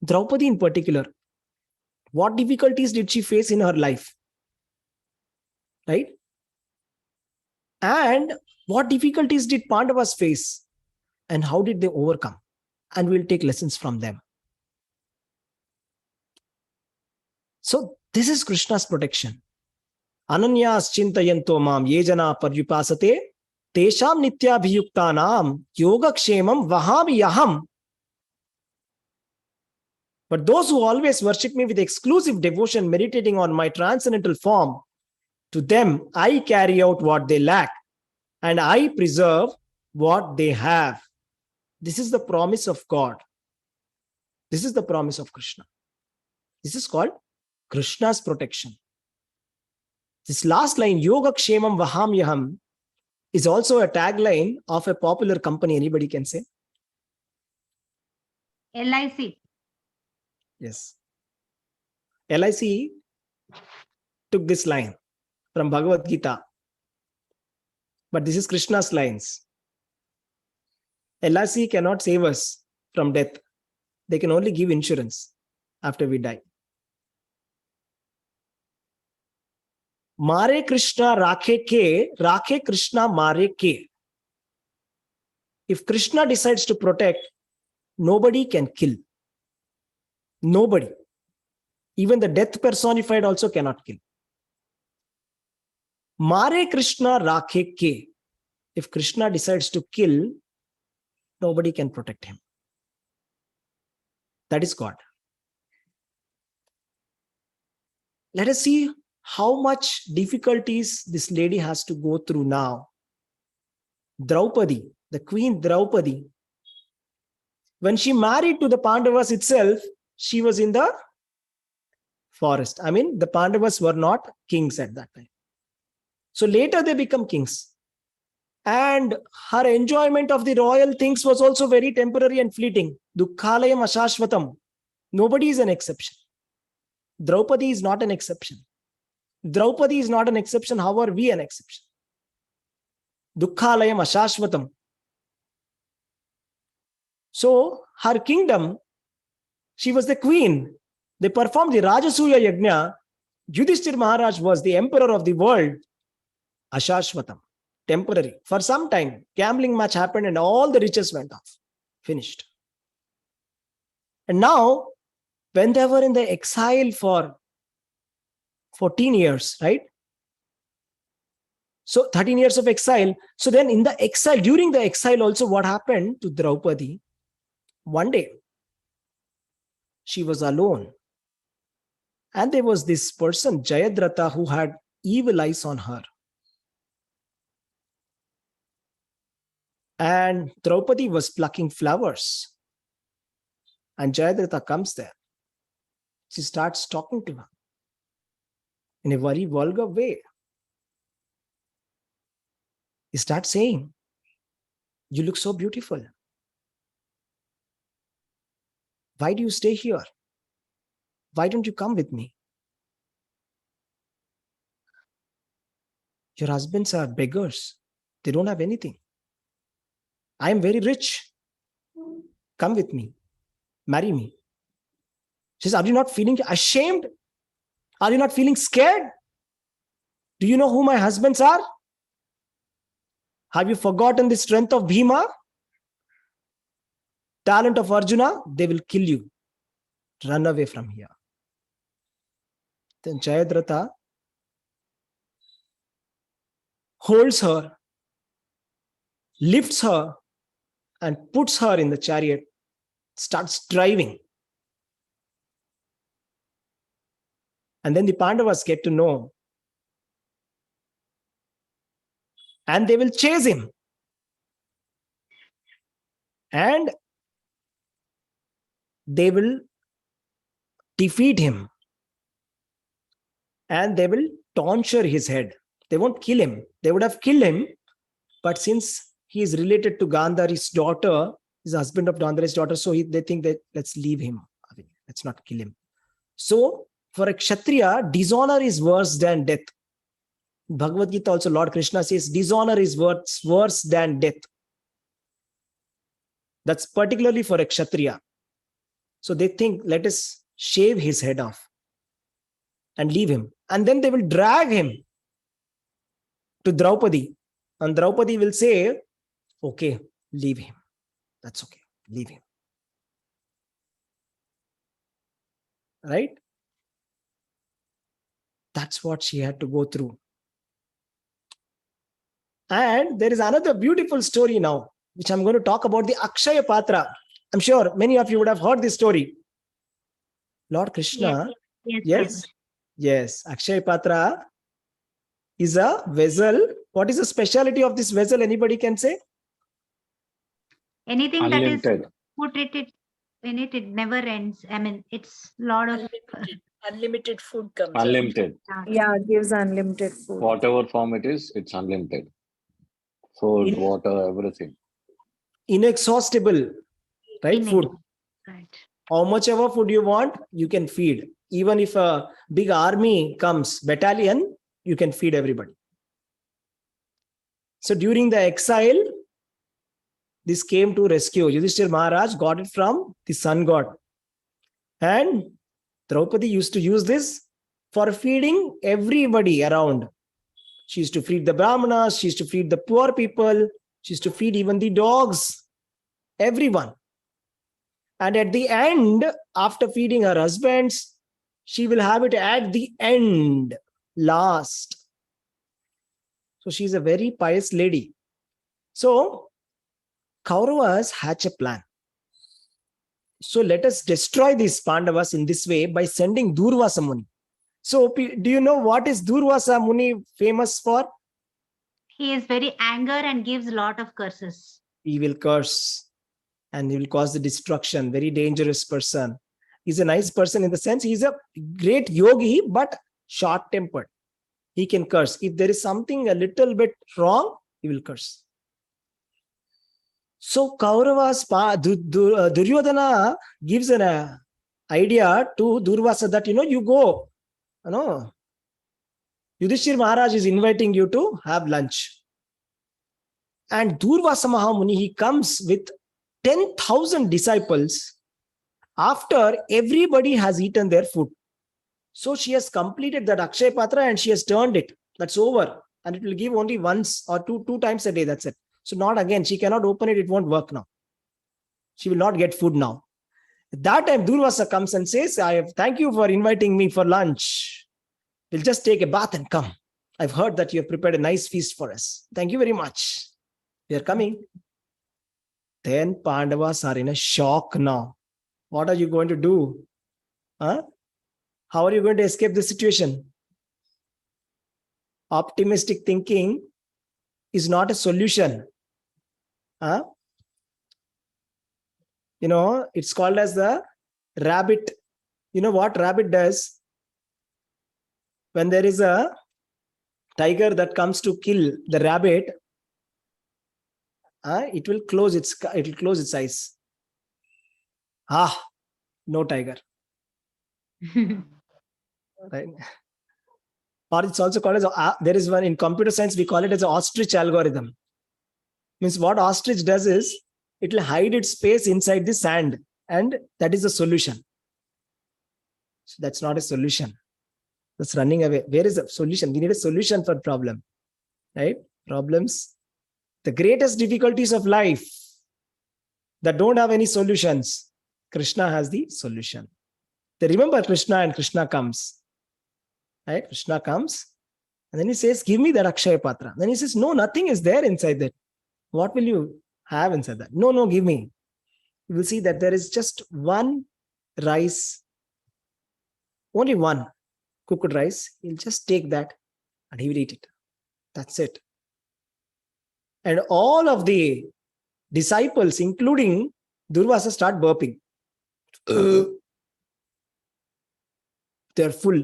Draupadi in particular. What difficulties did she face in her life? Right? And what difficulties did Pandavas face? And how did they overcome? And we'll take lessons from them. So this is Krishna's protection. Ananyas chintayanto mam yejana paryupasate tesham nityabhiyuktanam yogakshemam vahami yaham. But those who always worship me with exclusive devotion, meditating on my transcendental form, to them I carry out what they lack, and I preserve what they have. This is the promise of God. This is the promise of Krishna. This is called Krishna's protection. This last line, Yoga Kshemam Vahamyaham, is also a tagline of a popular company. Anybody can say? LIC. Yes. LIC took this line from Bhagavad Gita. But this is Krishna's lines. LIC cannot save us from death. They can only give insurance after we die. Mare Krishna Rakhe Krishna Mare Ke. If Krishna decides to protect, nobody can kill. Nobody. Even the death personified also cannot kill. Mare Krishna Rakhe Ke. If Krishna decides to kill, nobody can protect him. That is God. Let us see how much difficulties this lady has to go through now. Draupadi, the queen Draupadi, when she married to the Pandavas itself, she was in the forest. I mean, the Pandavas were not kings at that time. So later they become kings. And her enjoyment of the royal things was also very temporary and fleeting. Dukkhalayam ashashvatam. Nobody is an exception. Draupadi is not an exception. Draupadi is not an exception. How are we an exception? Dukkhalayam ashashvatam. So her kingdom, she was the queen. They performed the Rajasuya Yajna. Yudhishthir Maharaj was the emperor of the world. Ashashvatam. Temporary. For some time, gambling match happened and all the riches went off. Finished. And now, when they were in the exile for 14 years, right? So 13 years of exile. So then in the exile, during the exile also, what happened to Draupadi? One day, she was alone. And there was this person, Jayadratha, who had evil eyes on her. And Draupadi was plucking flowers. And Jayadratha comes there. She starts talking to her in a very vulgar way. He starts saying, "You look so beautiful. Why do you stay here? Why don't you come with me? Your husbands are beggars. They don't have anything. I am very rich. Come with me. Marry me." She says, "Are you not feeling ashamed? Are you not feeling scared? Do you know who my husbands are? Have you forgotten the strength of Bhima? Talent of Arjuna? They will kill you. Run away from here." Then Jayadratha holds her, lifts her, and puts her in the chariot, starts driving. And then the Pandavas get to know. And they will chase him. And they will defeat him. And they will tonsure his head. They won't kill him. They would have killed him. But since he is related to Gandhari's daughter, he's the husband of Gandhari's daughter, so they think that let's leave him. Let's not kill him. So for a Kshatriya, dishonor is worse than death. Bhagavad Gita also, Lord Krishna says, dishonor is worse than death. That's particularly for a Kshatriya. So they think, let us shave his head off and leave him. And then they will drag him to Draupadi And Draupadi will say, okay, leave him. That's okay. Leave him. Right? That's what she had to go through. And there is another beautiful story now, which I'm going to talk about, the Akshaya Patra. I'm sure many of you would have heard this story. Lord Krishna, Yes. yes, Akshaya Patra is a vessel. What is the speciality of this vessel? Anybody can say? Anything that is Unlimited. put it in it, it never ends. I mean, it's lot of Unlimited food comes out. Unlimited. Yeah, it gives unlimited food. Whatever form it is, it's unlimited. Food, In- water, everything. Inexhaustible, right? in Food. it. Right. How much ever food you want, you can feed. Even if a big army comes, battalion, you can feed everybody. So during the exile, this came to rescue. Yudhishthir Maharaj got it from the sun god. And Draupadi used to use this for feeding everybody around. She used to feed the Brahmanas, she used to feed the poor people, she used to feed even the dogs, everyone. And at the end, after feeding her husbands, she will have it at the end, last. So she's a very pious lady. So Kauravas hatch a plan. So let us destroy these Pandavas in this way by sending Durvasa Muni. So do you know what is Durvasa Muni famous for? He is very anger and gives lot of curses. He will curse and he will cause the destruction. Very dangerous person. He's a nice person in the sense he's a great yogi, but short-tempered. He can curse. If there is something a little bit wrong, he will curse. So Kauravas, Duryodhana gives an idea to Durvasa that, you go, Yudhishthir Maharaj is inviting you to have lunch. And Durvasa Mahamuni, he comes with 10,000 disciples after everybody has eaten their food. So she has completed that Akshaya Patra and she has turned it. That's over. And it will give only once or two times a day. That's it. So not again. She cannot open it. It won't work now. She will not get food now. At that time, Durvasa comes and says, thank you for inviting me for lunch. We'll just take a bath and come. I've heard that you have prepared a nice feast for us. Thank you very much. We are coming. Then Pandavas are in a shock now. What are you going to do? Huh? How are you going to escape the situation? Optimistic thinking is not a solution. Huh? It's called as the rabbit. You know what rabbit does? When there is a tiger that comes to kill the rabbit, it will close its eyes. No tiger. Right? Or it's also called as there is one in computer science, we call it as an ostrich algorithm. Means what ostrich does is it will hide its face inside the sand, and that is the solution. So that's not a solution. That's running away. Where is the solution? We need a solution for problem, right? Problems, the greatest difficulties of life that don't have any solutions, Krishna has the solution. They remember Krishna and Krishna comes. Right? Krishna comes and then he says, give me that Akshaya Patra. Then he says, no, nothing is there inside that. What will you have inside that? No, give me. You will see that there is just one rice, only one cooked rice. He'll just take that and he will eat it. That's it. And all of the disciples, including Durvasa, start burping. They're full.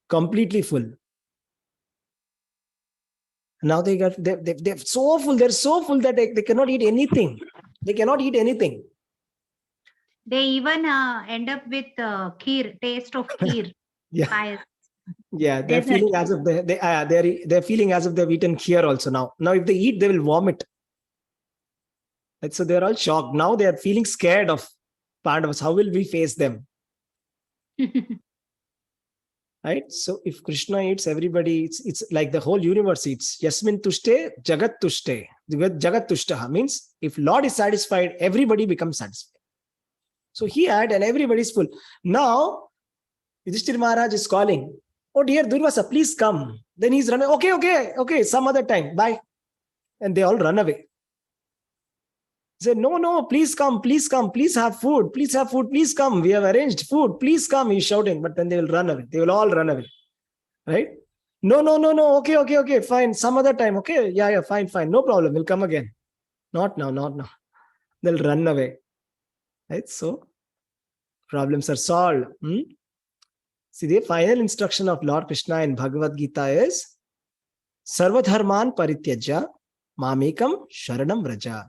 Completely full. Now they're so full. They're so full that they cannot eat anything. They cannot eat anything. They even end up with taste of kheer. Yeah. Pious. Yeah, they're feeling as if they're feeling as if they've eaten kheer also now. Now, if they eat, they will vomit. And so they're all shocked. Now they are feeling scared of Pandavas. How will we face them? Right? So if Krishna eats, everybody eats. It's like the whole universe eats. Yasmin tushte, jagat tushte. Jagat tushtaha means if Lord is satisfied, everybody becomes satisfied. So he had, and everybody's full. Now, Yudhishthir Maharaj is calling, oh dear Durvasa, please come. Then he's running, okay, some other time, bye. And they all run away. He said, no, please come, please have food, please come. We have arranged food, please come. He's shouting, but then they will run away. They will all run away. Right? No, okay, fine. Some other time, okay? Yeah, fine. No problem. We'll come again. Not now. They'll run away. Right? So, problems are solved. See, the final instruction of Lord Krishna in Bhagavad Gita is Sarvadharman Parityajya Mamekam Sharanam Vraja.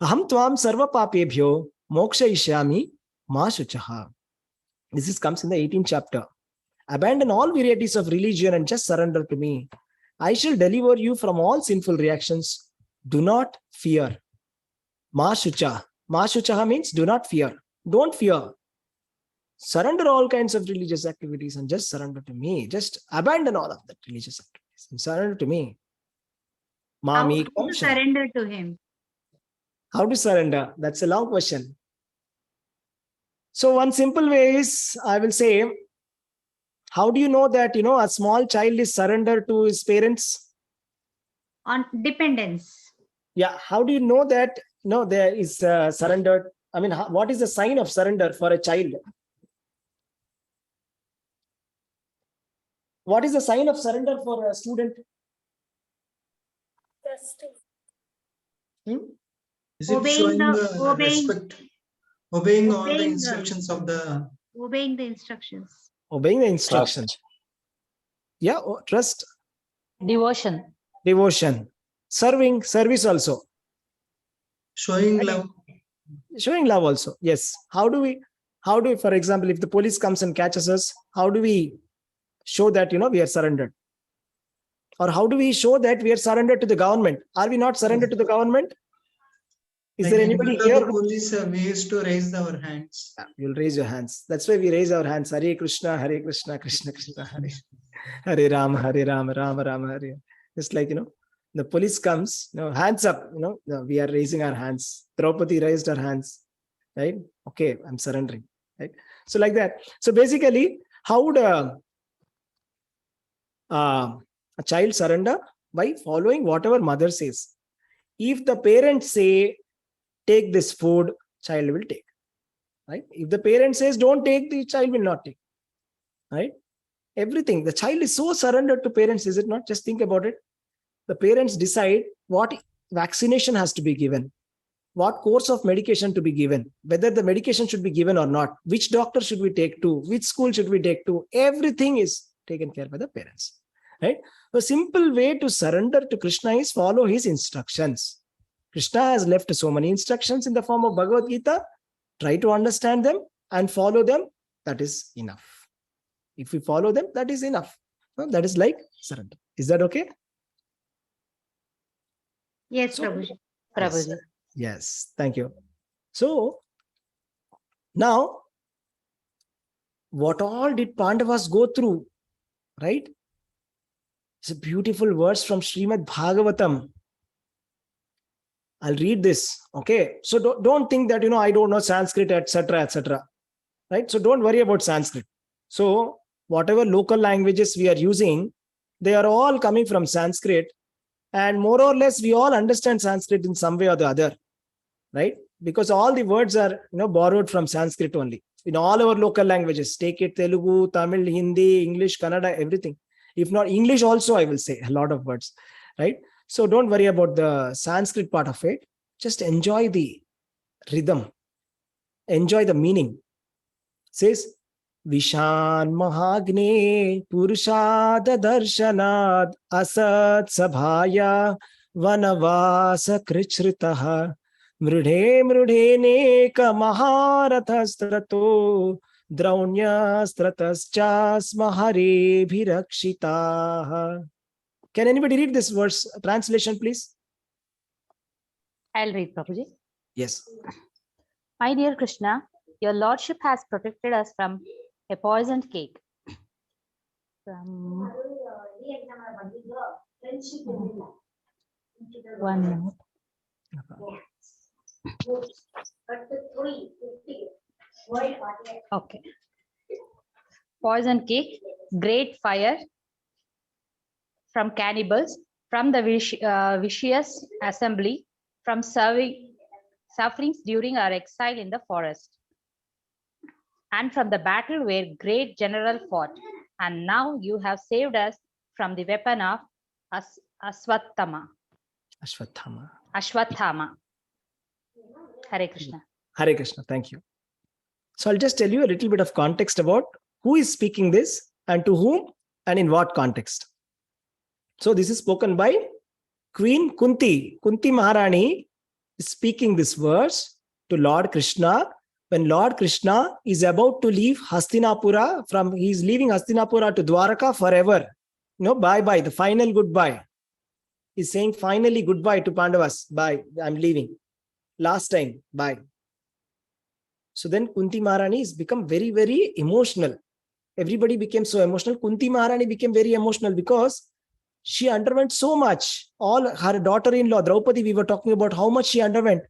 Aham tvam sarva papebhyo mokshayishyami ma shuchaha. This comes in the 18th chapter. Abandon all varieties of religion and just surrender to me. I shall deliver you from all sinful reactions. Do not fear. Ma shucha. Ma shuchaha means do not fear. Don't fear. Surrender all kinds of religious activities and just surrender to me. Just abandon all of that religious activities and surrender to me. How to surrender to him? How to surrender? That's a long question. So one simple way is, I will say, how do you know that, a small child is surrendered to his parents? On dependence. Yeah. How do you know that, there is surrendered? I mean, what is the sign of surrender for a child? What is the sign of surrender for a student? Is it Obeying showing the- respect? Obeying all the obeying instructions of the. Obeying the instructions. Obeying the instructions. Trust. Yeah, trust. Devotion. Service also. Showing love. Showing love also. Yes. How do we, for example, if the police comes and catches us, how do we show that, we are surrendered? Or how do we show that we are surrendered to the government? Are we not surrendered to the government? Is there anybody here? The police, we used to raise our hands. You'll raise your hands. That's why we raise our hands. Hare Krishna, Krishna Krishna, Hare. Hare Rama, Rama Rama, Hare. Just like, the police comes, hands up, we are raising our hands. Draupadi raised her hands, right? Okay, I'm surrendering, right? So like that. So basically, how would a child surrender? By following whatever mother says. If the parents say, take this food, child will take, right? If the parent says, don't take, the child will not take, right? Everything. The child is so surrendered to parents, is it not? Just think about it. The parents decide what vaccination has to be given, what course of medication to be given, whether the medication should be given or not, which doctor should we take to, which school should we take to. Everything is taken care by the parents, right? The simple way to surrender to Krishna is follow his instructions. Krishna has left so many instructions in the form of Bhagavad Gita. Try to understand them and follow them. That is enough. If we follow them, that is enough. That is like surrender. Is that okay? Yes, So, Prabhuji. Yes, thank you. So, now, what all did Pandavas go through, right? It's a beautiful verse from Srimad Bhagavatam. I'll read this, okay? So don't think that, I don't know Sanskrit, etc., right? So don't worry about Sanskrit. So whatever local languages we are using, they are all coming from Sanskrit. And more or less, we all understand Sanskrit in some way or the other, right? Because all the words are, borrowed from Sanskrit only. In all our local languages, take it Telugu, Tamil, Hindi, English, Kannada, everything. If not English also, I will say a lot of words, right? So don't worry about the Sanskrit part of it. Just enjoy the rhythm. Enjoy the meaning. It says, Vishan Mahagne Purushada Darshanad Asat Sabhaya Vanavasa Krichritaha Mrudhe Neka Maharathastrato Draunyastratas Mahare Bhirakshitaha. Can anybody read this verse translation, please? I'll read, Prabhuji. Yes. My dear Krishna, your lordship has protected us from a poisoned cake. From 1 minute. Okay. Poison cake, great fire from cannibals, from the vicious assembly, from sufferings during our exile in the forest, and from the battle where great general fought. And now you have saved us from the weapon of Ashwatthama. Hare Krishna. Hare Krishna. Thank you. So I'll just tell you a little bit of context about who is speaking this and to whom and in what context. So this is spoken by Queen Kunti. Kunti Maharani is speaking this verse to Lord Krishna when Lord Krishna is about to leave Hastinapura. He's leaving Hastinapura to Dwaraka forever. Bye-bye, the final goodbye. He's saying finally goodbye to Pandavas. Bye, I'm leaving. Last time, bye. So then Kunti Maharani has become very, very emotional. Everybody became so emotional. Kunti Maharani became very emotional because she underwent so much. All her daughter-in-law, Draupadi, we were talking about how much she underwent.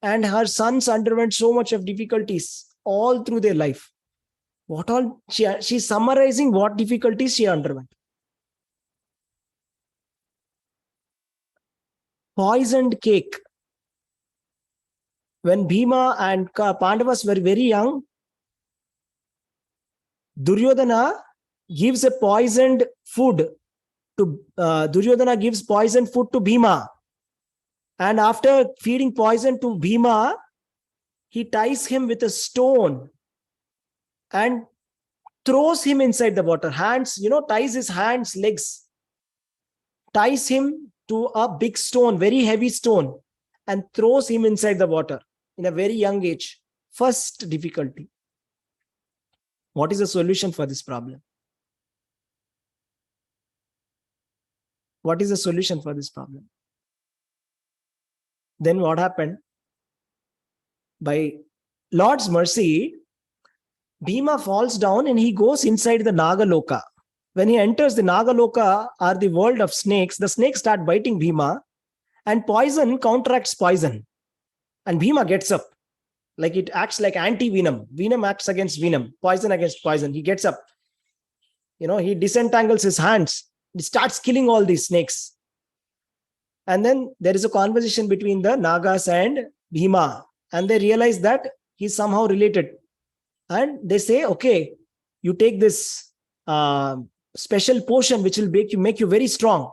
And her sons underwent so much of difficulties all through their life. What all? She's summarizing what difficulties she underwent. Poisoned cake. When Bhima and Pandavas were very young, Duryodhana gives a poisoned food to Bhima. And after feeding poison to Bhima, he ties him with a stone and throws him inside the water. Ties his hands, legs, ties him to a big stone, very heavy stone, and throws him inside the water in a very young age. First difficulty. What is the solution for this problem? What is the solution for this problem? Then what happened? By Lord's mercy, Bhima falls down and he goes inside the Nagaloka. When he enters the Nagaloka, or the world of snakes, the snakes start biting Bhima, and poison counteracts poison. And Bhima gets up. Like it acts like anti-venom. Venom acts against venom. Poison against poison. He gets up. He disentangles his hands. He starts killing all these snakes. And then there is a conversation between the Nagas and Bhima. And they realize that he's somehow related. And they say, okay, you take this special potion which will make you very strong.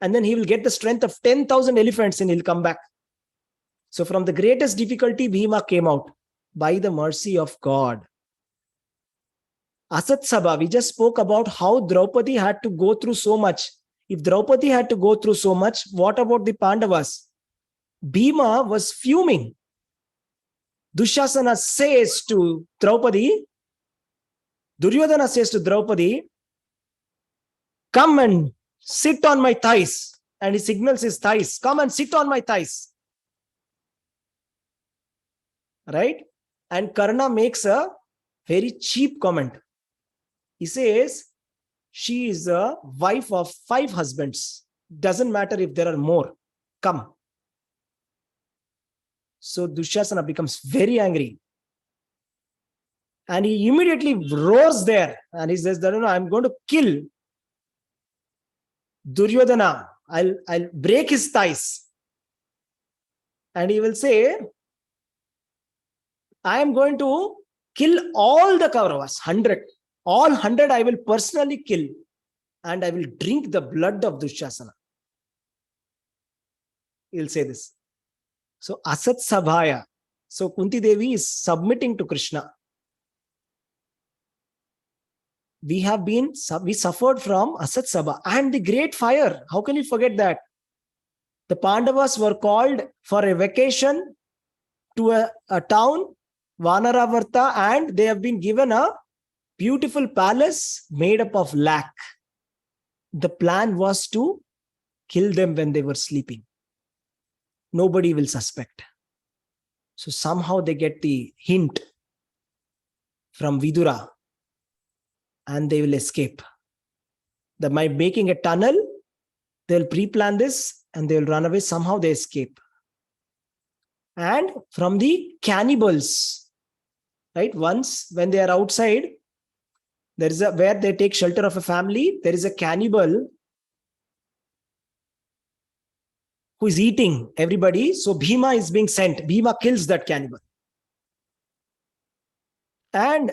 And then he will get the strength of 10,000 elephants and he'll come back. So from the greatest difficulty, Bhima came out by the mercy of God. Asat Sabha, we just spoke about how Draupadi had to go through so much. If Draupadi had to go through so much, what about the Pandavas? Bhima was fuming. Duryodhana says to Draupadi, come and sit on my thighs. And he signals his thighs, come and sit on my thighs. Right? And Karna makes a very cheap comment. He says, she is a wife of 5 husbands. Doesn't matter if there are more. Come. So Dushasana becomes very angry. And he immediately roars there. And he says, no, I'm going to kill Duryodhana. I'll break his thighs. And he will say, I am going to kill all the Kauravas, 100. All 100 I will personally kill. And I will drink the blood of Dushasana. He'll say this. So Asat Sabhaya. So Kunti Devi is submitting to Krishna. We suffered from Asat Sabha and the great fire. How can you forget that? The Pandavas were called for a vacation to a town, Vanaravarta, and they have been given a beautiful palace made up of lac. The plan was to kill them when they were sleeping. Nobody will suspect. So somehow they get the hint from Vidura and they will escape. By making a tunnel, they'll pre-plan this and they'll run away. Somehow they escape. And from the cannibals, right? Once when they are outside, there is where they take shelter of a family, there is a cannibal who is eating everybody. So Bhima is being sent. Bhima kills that cannibal. And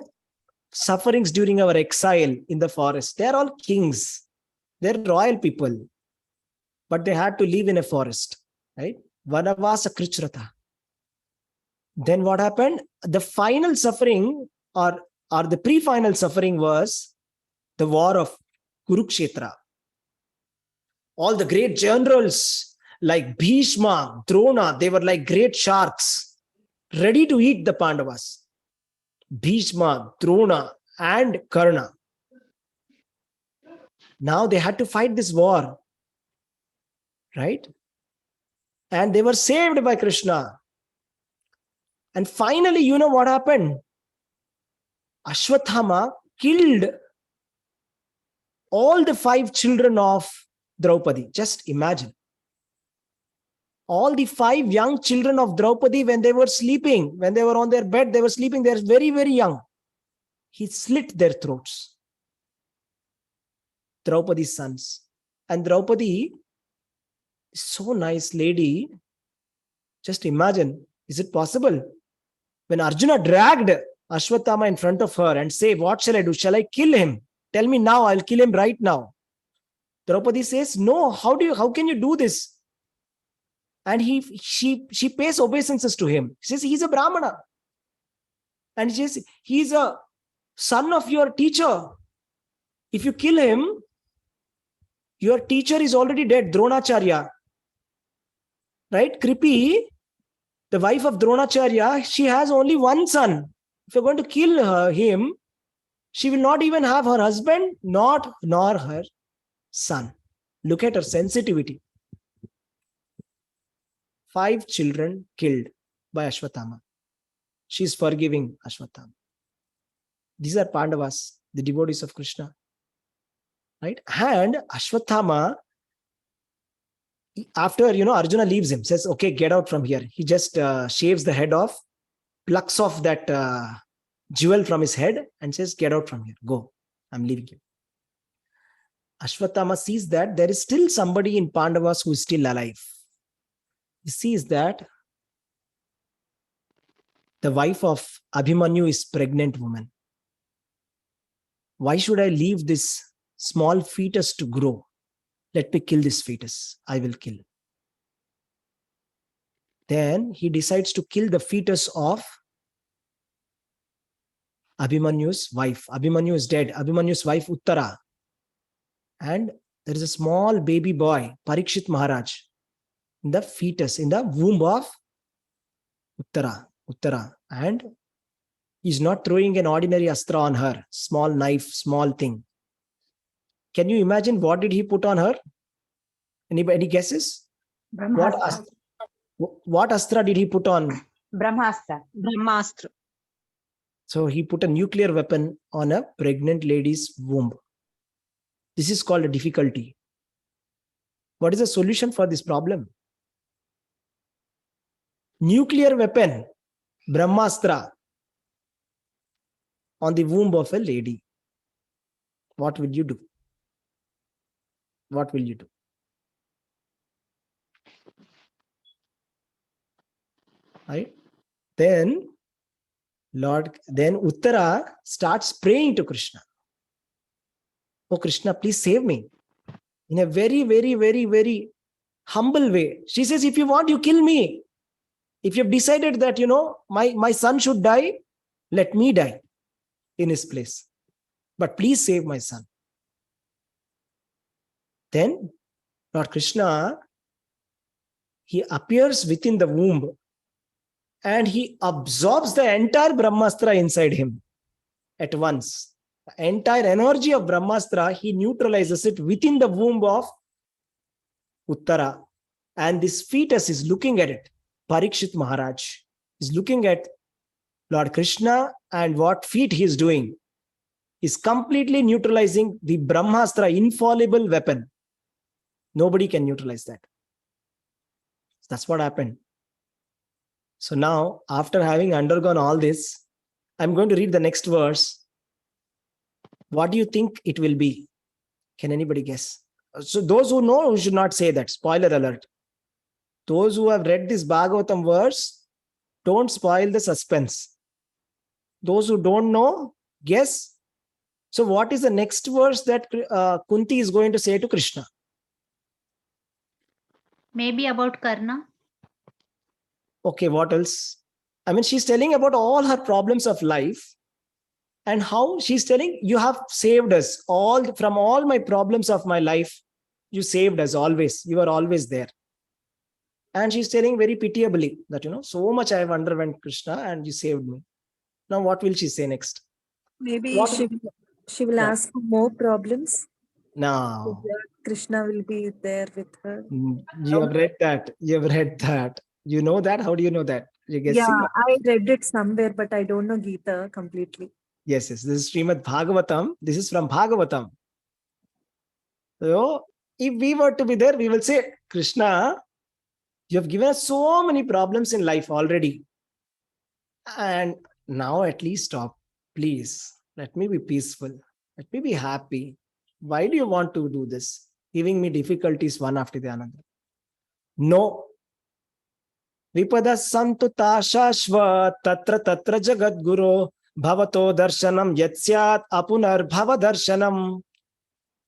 sufferings during our exile in the forest. They're all kings. They're royal people. But they had to live in a forest, right? Vanavasa Krichrata. Then what happened? The final suffering or the pre-final suffering was the war of Kurukshetra. All the great generals like Bhishma, Drona, they were like great sharks, ready to eat the Pandavas. Bhishma, Drona, and Karna. Now they had to fight this war, right? And they were saved by Krishna. And finally, you know what happened? Ashwathama killed all the 5 children of Draupadi. Just imagine. All the 5 young children of Draupadi, when they were sleeping, when they were on their bed, they were sleeping, they were very, very young. He slit their throats. Draupadi's sons. And Draupadi is so nice lady. Just imagine, is it possible? When Arjuna dragged Ashwathama in front of her and say, what shall I do? Shall I kill him? Tell me now, I'll kill him right now. Draupadi says, no, how can you do this? And she pays obeisances to him. She says, he's a Brahmana. And she says, he's a son of your teacher. If you kill him, your teacher is already dead, Dronacharya. Right? Kripi, the wife of Dronacharya, she has only one son. If you're going to kill him, she will not even have her husband, nor her son. Look at her sensitivity. 5 children killed by Ashwathama. She is forgiving Ashwathama. These are Pandavas, the devotees of Krishna. Right? And Ashwathama, after, Arjuna leaves him, says, okay, get out from here. He just shaves the head off, plucks off that jewel from his head and says, get out from here. Go. I'm leaving you. Ashwathama sees that there is still somebody in Pandavas who is still alive. He sees that the wife of Abhimanyu is a pregnant woman. Why should I leave this small fetus to grow? Let me kill this fetus. I will kill. Then he decides to kill the fetus of Abhimanyu's wife. Abhimanyu is dead. Abhimanyu's wife Uttara. And there is a small baby boy, Parikshit Maharaj, in the fetus, in the womb of Uttara. And he's not throwing an ordinary astra on her, small knife, small thing. Can you imagine what did he put on her? Any guesses? What astra did he put on? Brahmastra. Brahmastra. So he put a nuclear weapon on a pregnant lady's womb. This is called a difficulty. What is the solution for this problem? Nuclear weapon, Brahmastra, on the womb of a lady. What will you do? What will you do? Right? Then Uttara starts praying to Krishna. Oh Krishna, please save me. In a very, very, very, very humble way. She says, if you want, you kill me. If you've decided that, my son should die, let me die in his place. But please save my son. Then Lord Krishna, he appears within the womb and he absorbs the entire Brahmastra inside him at once. The entire energy of Brahmastra, he neutralizes it within the womb of Uttara. And this fetus is looking at it. Parikshit Maharaj is looking at Lord Krishna and what feat he is doing. is completely neutralizing the Brahmastra, infallible weapon. Nobody can neutralize that. That's what happened. So now, after having undergone all this, I'm going to read the next verse. What do you think it will be? Can anybody guess? So those who know, who should not say that. Spoiler alert. Those who have read this Bhagavatam verse, don't spoil the suspense. Those who don't know, guess. So what is the next verse that Kunti is going to say to Krishna? Maybe about Karna. Okay, what else? I mean, she's telling about all her problems of life and how she's telling, you have saved us all from all my problems of my life. You saved us always. You are always there. And she's telling very pitiably that, so much I have underwent, Krishna, and you saved me. Now, what will she say next? Maybe What- she will Yeah. ask for more problems. No. Krishna will be there with her. You have read that. You have read that. You know that? How do you know that? You're guessing? Yeah, I read it somewhere, but I don't know Gita completely. Yes. This is Srimad Bhagavatam. This is from Bhagavatam. So, if we were to be there, we will say, Krishna, you have given us so many problems in life already. And now at least stop. Please, let me be peaceful. Let me be happy. Why do you want to do this? Giving me difficulties one after the other. No. Vipada santu tashashva tatra tatra jagat guru bhavato darshanam yatsyat apunar bhava darshanam.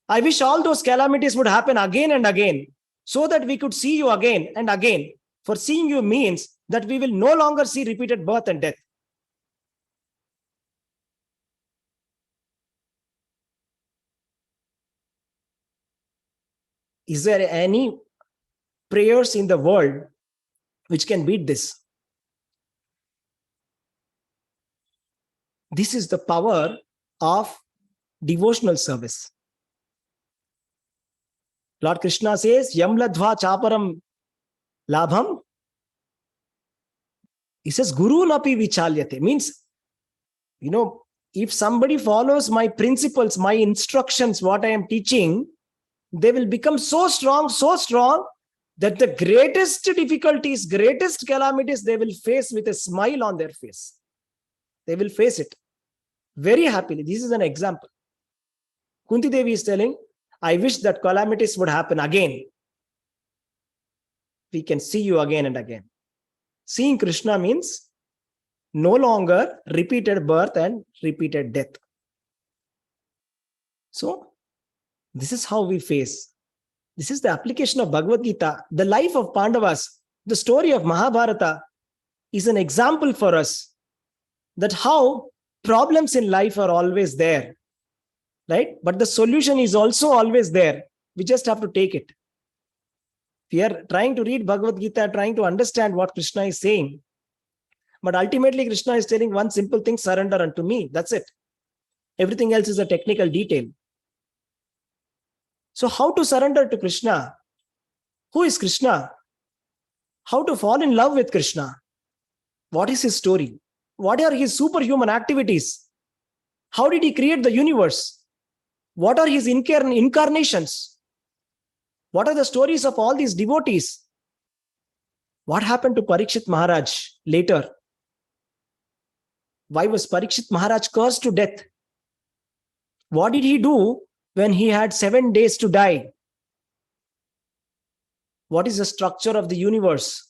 I wish all those calamities would happen again and again so that we could see you again and again. For seeing you means that we will no longer see repeated birth and death. Is there any prayers in the world which can beat this? This is the power of devotional service. Lord Krishna says, Yam ladva chaparam labham. He says, Guru napi vichalyate. Means, if somebody follows my principles, my instructions, what I am teaching, they will become so strong that the greatest difficulties, greatest calamities, they will face with a smile on their face. They will face it very happily. This is an example. Kunti Devi is telling, I wish that calamities would happen again. We can see you again and again. Seeing Krishna means no longer repeated birth and repeated death. So, this is how we face. This is the application of Bhagavad Gita. The life of Pandavas, the story of Mahabharata is an example for us that how problems in life are always there, right? But the solution is also always there. We just have to take it. We are trying to read Bhagavad Gita, trying to understand what Krishna is saying. But ultimately, Krishna is telling one simple thing, surrender unto me. That's it. Everything else is a technical detail. So how to surrender to Krishna? Who is Krishna? How to fall in love with Krishna? What is his story? What are his superhuman activities? How did he create the universe? What are his incarnations? What are the stories of all these devotees? What happened to Parikshit Maharaj later? Why was Parikshit Maharaj cursed to death? What did he do when he had 7 days to die? What is the structure of the universe?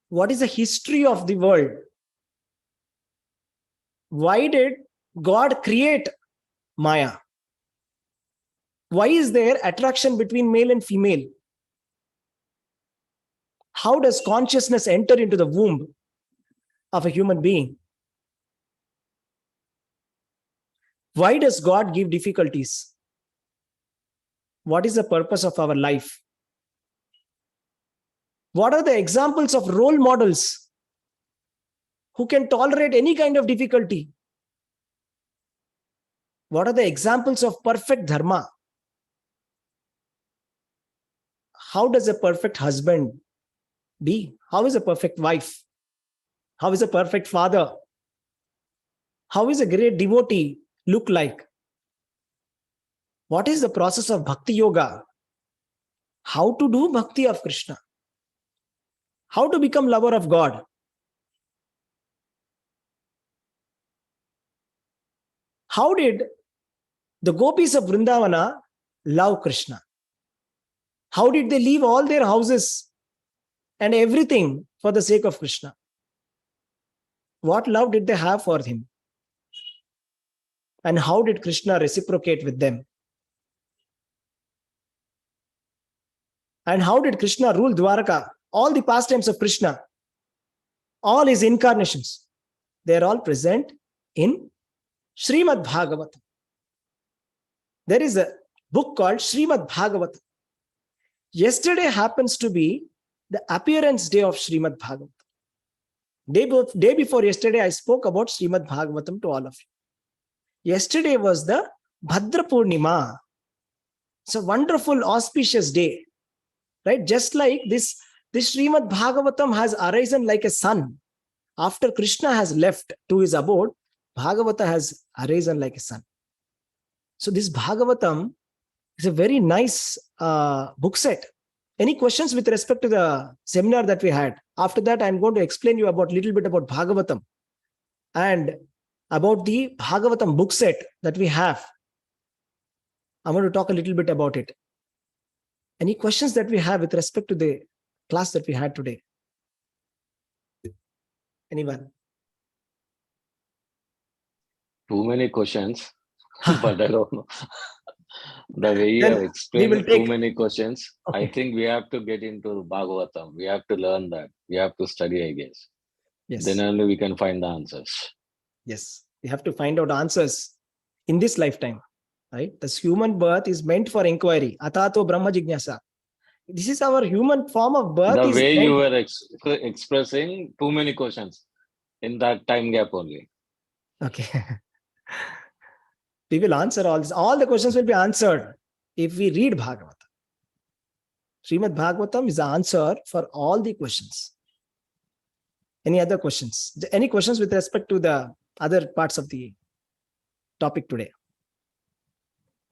What is the history of the world? Why did God create Maya? Why is there attraction between male and female? How does consciousness enter into the womb of a human being? Why does God give difficulties? What is the purpose of our life? What are the examples of role models who can tolerate any kind of difficulty? What are the examples of perfect dharma? How does a perfect husband be? How is a perfect wife? How is a perfect father? How is a great devotee look like? What is the process of bhakti yoga? How to do bhakti of Krishna? How to become lover of God? How did the gopis of Vrindavana love Krishna? How did they leave all their houses and everything for the sake of Krishna? What love did they have for him? And how did Krishna reciprocate with them? And how did Krishna rule Dwaraka? All the pastimes of Krishna, all his incarnations, they are all present in Srimad Bhagavatam. There is a book called Srimad Bhagavatam. Yesterday happens to be the appearance day of Srimad Bhagavatam. Day before yesterday, I spoke about Srimad Bhagavatam to all of you. Yesterday was the Bhadra Purnima. It's a wonderful, auspicious day, right? Just like this Srimad Bhagavatam has arisen like a sun. After Krishna has left to his abode, Bhagavata has arisen like a sun. So this Bhagavatam is a very nice book set. Any questions with respect to the seminar that we had? After that, I'm going to explain you about little bit about Bhagavatam and about the Bhagavatam book set that we have. I'm going to talk a little bit about it. Any questions that we have with respect to the class that we had today? Anyone? Too many questions, but I don't know. The way you Then have we explained will it, take- too many questions. I Okay. think we have to get into Bhagavatam. We have to learn that. We have to study, I guess. Yes. Then only we can find the answers. Yes. We have to find out answers in this lifetime, right? This human birth is meant for inquiry. Atato Brahma Jignasa. This is our human form of birth. The is way meant- you were expressing, too many questions in that time gap only. Okay. We will answer all this. All the questions will be answered if we read Bhagavatam. Srimad Bhagavatam is the answer for all the questions. Any other questions? Any questions with respect to the other parts of the topic today?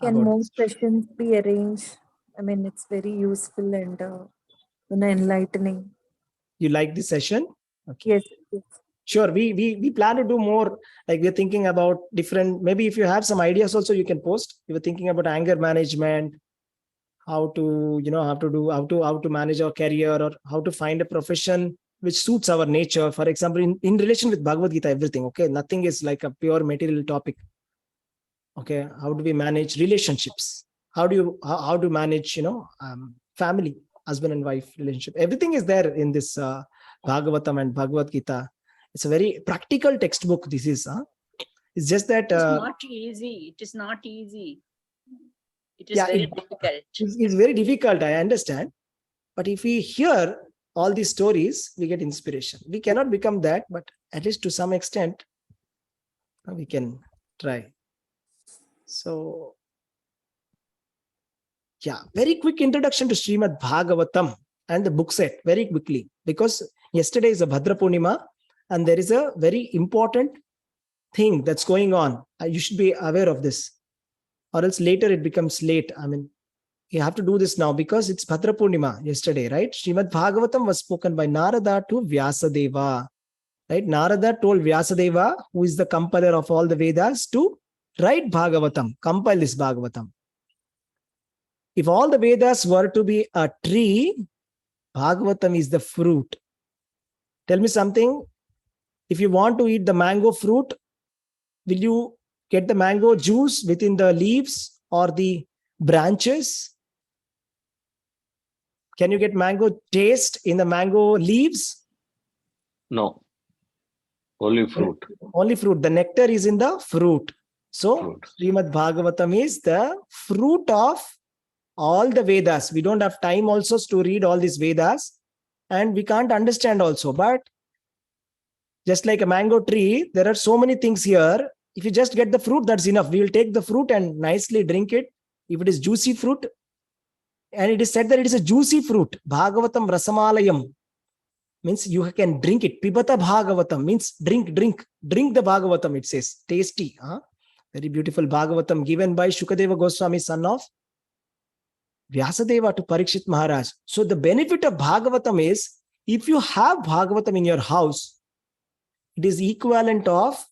Can About more this? sessions be arranged? I mean, it's very useful and enlightening. You like this session? Okay. Yes, yes. Sure. We plan to do more. Like we're thinking about different, maybe if you have some ideas also, you can post. We were thinking about anger management, how to, how to manage our career, or how to find a profession which suits our nature. For example, in relation with Bhagavad Gita, everything. Okay. Nothing is like a pure material topic. Okay. How do we manage relationships? How do manage, family, husband and wife relationship? Everything is there in this Bhagavatam and Bhagavad Gita. It's a very practical textbook. This is, it's just that It's not easy. It is not easy. It is Yeah, very it- difficult. it's very difficult. I understand. But if we hear all these stories, we get inspiration. We cannot become that, but at least to some extent, we can try. So, yeah, very quick introduction to Srimad Bhagavatam and the book set very quickly, because yesterday is a Bhadra Purnima and there is a very important thing that's going on. You should be aware of this, or else later it becomes late. I mean, you have to do this now because it's Bhadra Purnima yesterday, right? Srimad Bhagavatam was spoken by Narada to Vyasadeva, right? Narada told Vyasadeva, who is the compiler of all the Vedas, to write Bhagavatam, compile this Bhagavatam. If all the Vedas were to be a tree, Bhagavatam is the fruit. Tell me something. If you want to eat the mango fruit, will you get the mango juice within the leaves or the branches? Can you get mango taste in the mango leaves? No. Only fruit. Only fruit. The nectar is in the fruit. So, Fruit. Srimad Bhagavatam is the fruit of all the Vedas. We don't have time also to read all these Vedas, and we can't understand also. But just like a mango tree, there are so many things here. If you just get the fruit, that's enough. We will take the fruit and nicely drink it. If it is juicy fruit, and it is said that it is a juicy fruit, Bhagavatam Rasamalayam, means you can drink it. Pibata Bhagavatam means drink the Bhagavatam, it says. Tasty. Very beautiful Bhagavatam given by Shukadeva Goswami, son of Vyasadeva to Parikshit Maharaj. So the benefit of Bhagavatam is, if you have Bhagavatam in your house, it is equivalent of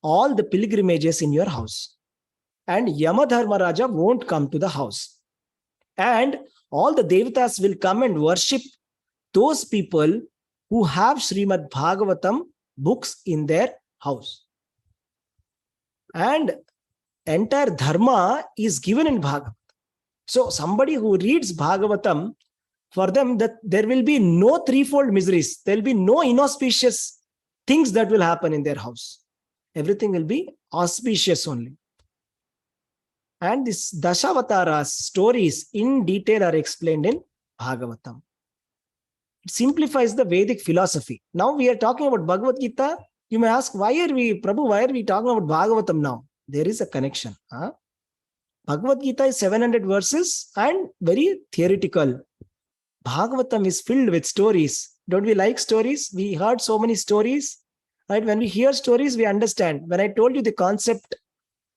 all the pilgrimages in your house. And Yamadharmaraja won't come to the house. And all the devatas will come and worship those people who have Srimad Bhagavatam books in their house. And entire dharma is given in Bhagavatam. So somebody who reads Bhagavatam, for them that there will be no threefold miseries. There will be no inauspicious things that will happen in their house. Everything will be auspicious only. And this Dashavatara stories in detail are explained in Bhagavatam. It simplifies the Vedic philosophy. Now we are talking about Bhagavad Gita. You may ask, why are we talking about Bhagavatam now? There is a connection. Bhagavad Gita is 700 verses and very theoretical. Bhagavatam is filled with stories. Don't we like stories? We heard so many stories. Right? When we hear stories, we understand. When I told you the concept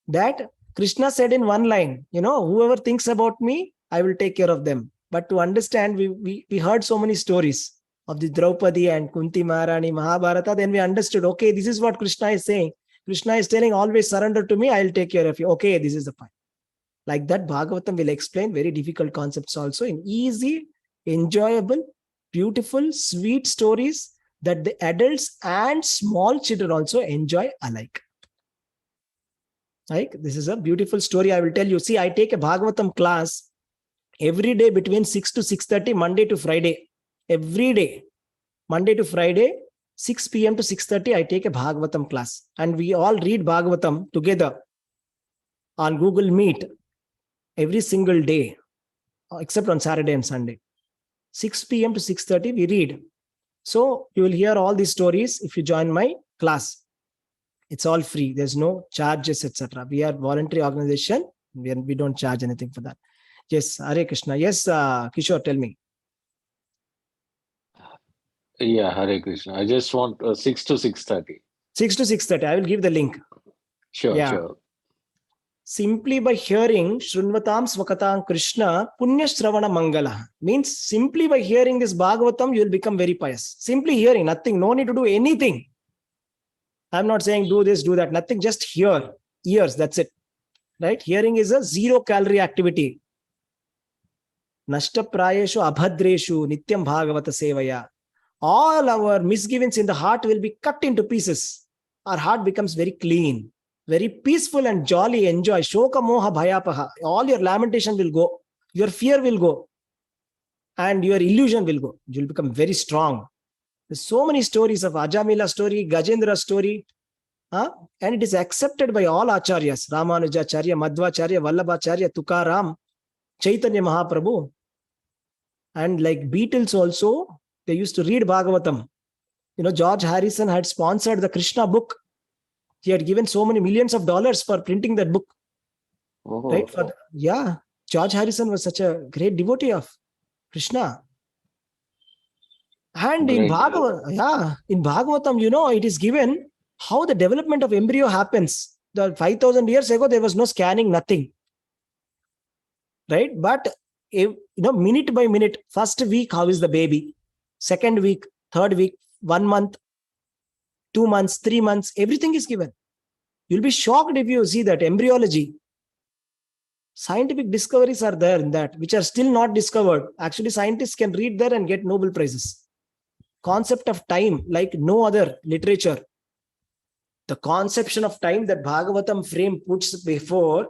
that Krishna said in one line, whoever thinks about me, I will take care of them. But to understand, we heard so many stories of the Draupadi and Kunti Maharani, Mahabharata. Then we understood, okay, this is what Krishna is saying. Krishna is telling, always surrender to me, I will take care of you. Okay, this is the point. Like that, Bhagavatam will explain very difficult concepts also in easy, enjoyable, beautiful, sweet stories that the adults and small children also enjoy alike. Like, this is a beautiful story I will tell you. See, I take a Bhagavatam class every day between 6 to 6:30, Monday to Friday. Every day, Monday to Friday, 6 p.m. to 6:30, I take a Bhagavatam class. And we all read Bhagavatam together on Google Meet every single day, except on Saturday and Sunday. 6 p.m. to 6:30, we read. So you will hear all these stories if you join my class. It's all free. There's no charges, etc. We are voluntary organization. We don't charge anything for that. Yes, Hare Krishna. Yes, Kishore, tell me. Yeah, Hare Krishna. I just want 6 to 6:30. 6 to 6:30. I will give the link. Sure, Yeah. sure. Simply by hearing Shrunvatam Swakatam Krishna Punya Shravana Mangala means simply by hearing this Bhagavatam, you will become very pious. Simply hearing, nothing, no need to do anything. I'm not saying do this, do that, nothing, just hear. Ears, that's it. Right? Hearing is a 0-calorie activity. Nashta prayeshu abhadreshu nityam bhagavata sevaya. All our misgivings in the heart will be cut into pieces. Our heart becomes very clean, very peaceful and jolly. Enjoy. Shoka moha bhayapaha. All your lamentation will go. Your fear will go. And your illusion will go. You will become very strong. There's so many stories of Ajamila story, Gajendra story. And it is accepted by all acharyas. Ramanujacharya, Madhvacharya, Vallabhacharya, Tukaram, Chaitanya Mahaprabhu. And like Beatles also, they used to read Bhagavatam. George Harrison had sponsored the Krishna book. He had given so many millions of dollars for printing that book. Oh. Right? George Harrison was such a great devotee of Krishna. And in Bhagavatam, it is given how the development of embryo happens. The 5,000 years ago, there was no scanning, nothing. Right? But, minute by minute, first week, how is the baby? Second week, third week, 1 month, 2 months, 3 months, everything is given. You'll be shocked if you see that embryology. Scientific discoveries are there in that, which are still not discovered. Actually, scientists can read there and get Nobel Prizes. Concept of time, like no other literature. The conception of time that Bhagavatam frame puts before,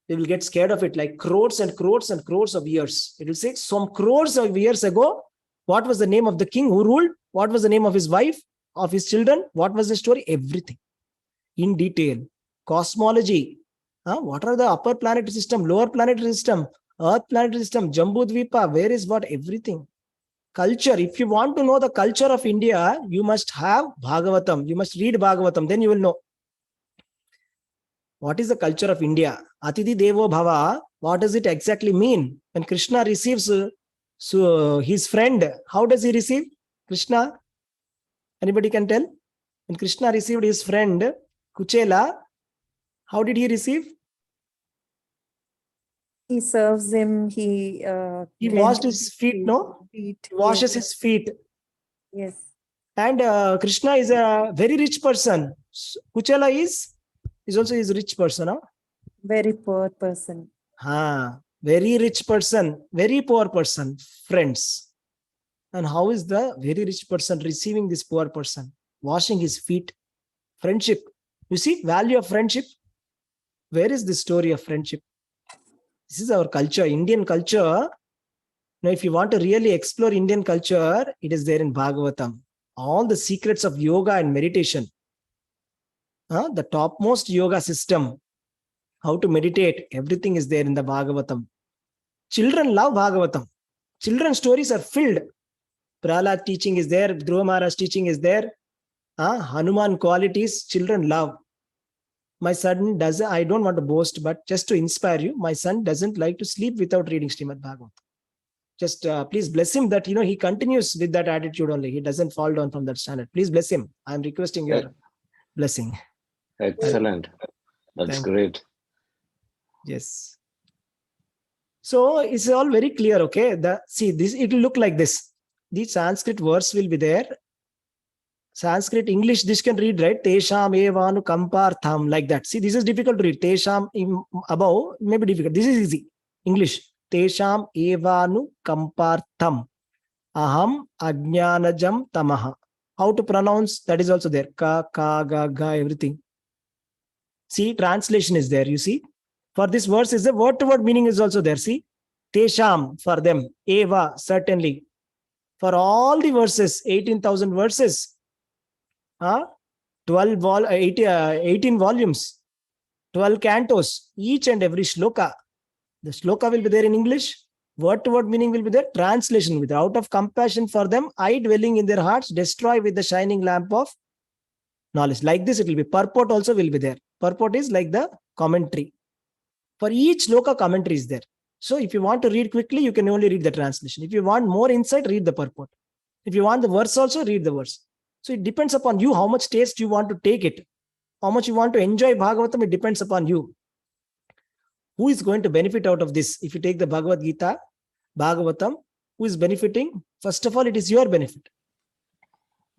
they will get scared of it, like crores and crores and crores of years. It will say some crores of years ago, what was the name of the king who ruled? What was the name of his wife, of his children? What was the story? Everything in detail. Cosmology. What are the upper planetary system, lower planetary system, earth planetary system, Jambudvipa, where is what? Everything. Culture. If you want to know the culture of India, you must have Bhagavatam. You must read Bhagavatam. Then you will know. What is the culture of India? Atidhi Devo Bhava. What does it exactly mean? When Krishna receives his friend, how does he receive Krishna? Anybody can tell? When Krishna received his friend, Kuchela, How did he receive? He serves him. He He washed cleanses his feet, no? feet. He washes Yes. his feet. Yes. And Krishna is a very rich person. Kuchala is also a rich person. Huh? Very poor person. Very rich person, very poor person, friends. And how is the very rich person receiving this poor person? Washing his feet. Friendship. You see, value of friendship. Where is the story of friendship? This is our culture, Indian culture. Now, if you want to really explore Indian culture, it is there in Bhagavatam. All the secrets of yoga and meditation. The topmost yoga system. How to meditate. Everything is there in the Bhagavatam. Children love Bhagavatam. Children's stories are filled. Prahlad teaching is there. Dhruva Maharaj teaching is there. Hanuman qualities, children love. My son doesn't, I don't want to boast, but just to inspire you, my son doesn't like to sleep without reading Srimad Bhagavatam. Just please bless him that, he continues with that attitude only. He doesn't fall down from that standard. Please bless him. I'm requesting your blessing. Excellent. That's great. Yes. So it's all very clear, okay? See, this, it will look like this. The Sanskrit verse will be there. Sanskrit, English, this can read, right? Tesham evanu kampartham, like that. See, this is difficult to read. Tesham above, maybe difficult. This is easy. English. Tesham evanu kampartham. Aham ajnanajam tamaha. How to pronounce, that is also there. Ka, ga, everything. See, translation is there, you see. For this verse is the word-to-word meaning is also there. See, Tesham, for them. Eva, certainly. For all the verses, 18,000 verses. 18 volumes, 12 cantos, each and every shloka. The shloka will be there in English, word to word meaning will be there, translation with out of compassion for them, I dwelling in their hearts, destroy with the shining lamp of knowledge. Like this, it will be. Purport also will be there. Purport is like the commentary. For each shloka, commentary is there. So if you want to read quickly, you can only read the translation. If you want more insight, read the purport. If you want the verse also, read the verse. So it depends upon you how much taste you want to take it. How much you want to enjoy Bhagavatam, it depends upon you. Who is going to benefit out of this? If you take the Bhagavad Gita, Bhagavatam, who is benefiting? First of all, it is your benefit.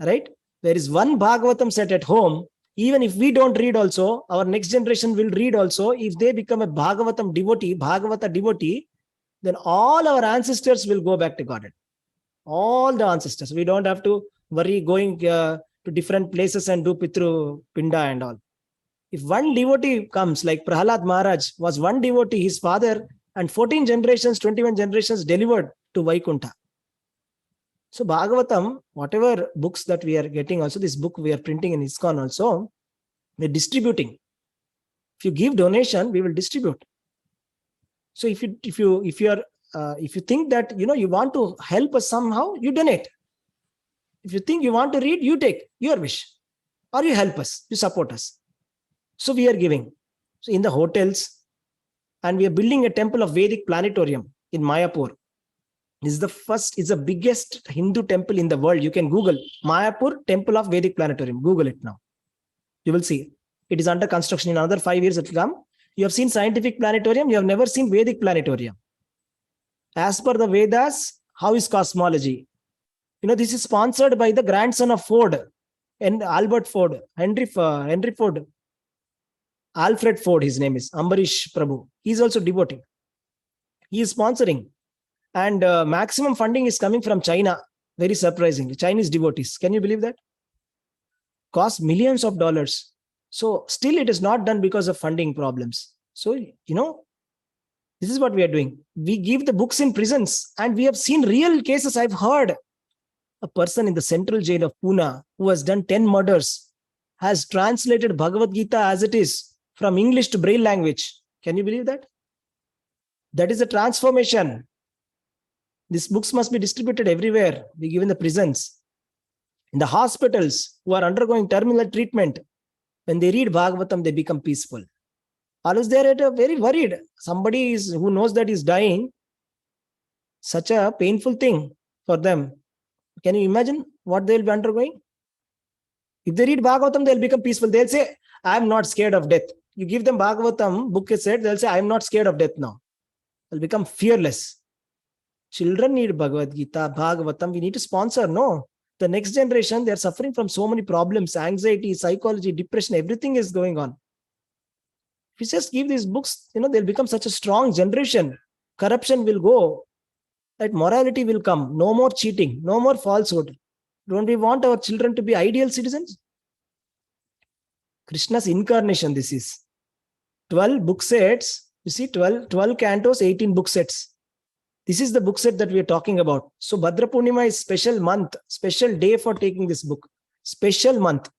Right? There is one Bhagavatam set at home. Even if we don't read also, our next generation will read also. If they become a Bhagavatam devotee, Bhagavata devotee, then all our ancestors will go back to Godhead. All the ancestors. We don't have to worry going to different places and do Pitru Pinda and all. If one devotee comes, like Prahlad Maharaj was one devotee, his father and 14 generations, 21 generations delivered to Vaikuntha. So Bhagavatam, whatever books that we are getting also, this book we are printing in ISKCON also, we're distributing. If you give donation, we will distribute. So if you think that you want to help us somehow, you donate. If you think you want to read, you take your wish, or you help us, you support us. So we are giving. So in the hotels, and we are building a temple of Vedic planetarium in Mayapur. This is the biggest Hindu temple in the world. You can Google Mayapur Temple of Vedic Planetarium. Google it now. You will see. It is under construction. In another 5 years it will come. You have seen scientific planetarium. You have never seen Vedic planetarium. As per the Vedas, how is cosmology? This is sponsored by the grandson of Ford and Albert Ford, Henry Ford. Alfred Ford, his name is Ambarish Prabhu. He is also devotee. He is sponsoring. And maximum funding is coming from China. Very surprisingly. Chinese devotees. Can you believe that? Costs millions of dollars. So still it is not done because of funding problems. So, this is what we are doing. We give the books in prisons, and we have seen real cases. I've heard a person in the central jail of Pune who has done 10 murders has translated Bhagavad Gita as it is from English to Braille language. Can you believe that? That is a transformation. These books must be distributed everywhere. We give in the prisons, in the hospitals who are undergoing terminal treatment. When they read Bhagavatam, they become peaceful. Always they are very worried. Somebody who knows that is dying, such a painful thing for them. Can you imagine what they will be undergoing? If they read Bhagavatam, they'll become peaceful. They'll say, I am not scared of death. You give them Bhagavatam book is said, they'll say, I'm not scared of death now. They'll become fearless. Children need Bhagavad Gita, Bhagavatam. We need to sponsor. No. The next generation, they're suffering from so many problems, anxiety, psychology, depression, everything is going on. If you just give these books, they'll become such a strong generation. Corruption will go. That morality will come. No more cheating, no more falsehood. Don't we want our children to be ideal citizens? Krishna's incarnation, this is. 12 book sets. You see, 12 cantos, 18 book sets. This is the book set that we are talking about. So Bhadra Purnima is special month, special day for taking this book. Special month.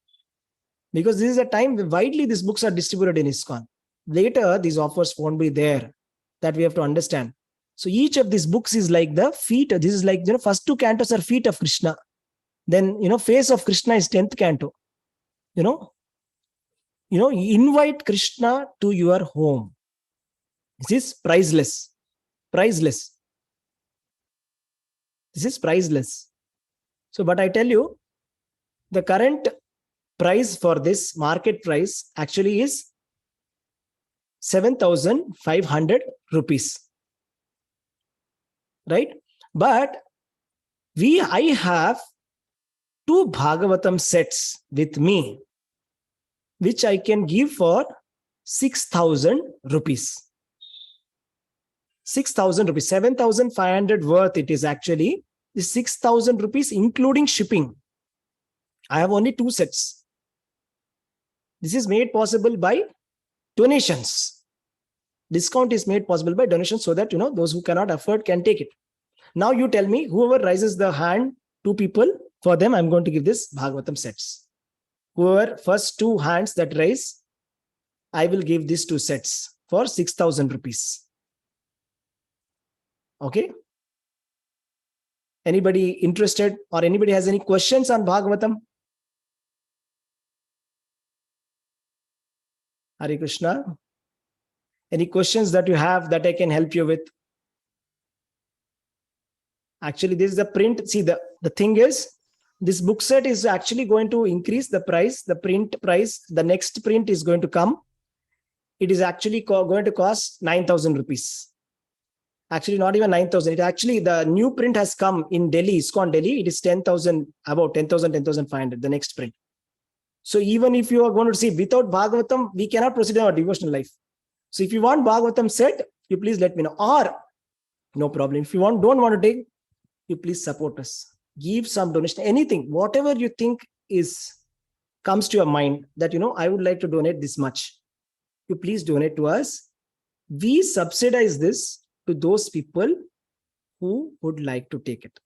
Because this is a time widely these books are distributed in ISKCON. Later, these offers won't be there. That we have to understand. So each of these books is like the feet. This is like, first 2 cantos are feet of Krishna. Then, face of Krishna is 10th canto. You invite Krishna to your home. This is priceless. Priceless. This is priceless. So, but I tell you, the current price for this market price actually is 7,500 rupees. Right? But I have 2 Bhagavatam sets with me, which I can give for 6,000 rupees. 6,000 rupees, 7,500 worth it is actually. The 6,000 rupees including shipping. I have only 2 sets. This is made possible by donations. Discount is made possible by donations so that, those who cannot afford can take it. Now you tell me, whoever raises the hand, 2 people, for them I'm going to give this Bhagavatam sets. Whoever first 2 hands that raise, I will give these 2 sets for 6,000 rupees. Okay? Anybody interested or anybody has any questions on Bhagavatam? Hare Krishna. Any questions that you have that I can help you with? Actually, this is the print. See, the thing is, this book set is actually going to increase the price, the print price. The next print is going to come. It is actually going to cost 9,000 rupees. Actually, not even 9,000. It actually, the new print has come in Delhi, ISKCON Delhi. It is 10,000, about 10,000, 10,500, the next print. So even if you are going to see without Bhagavatam, we cannot proceed in our devotional life. So if you want Bhagavatam set, you please let me know. Or, no problem. If you don't want to take, you please support us. Give some donation, anything, whatever you think comes to your mind that, I would like to donate this much. You please donate to us. We subsidize this to those people who would like to take it.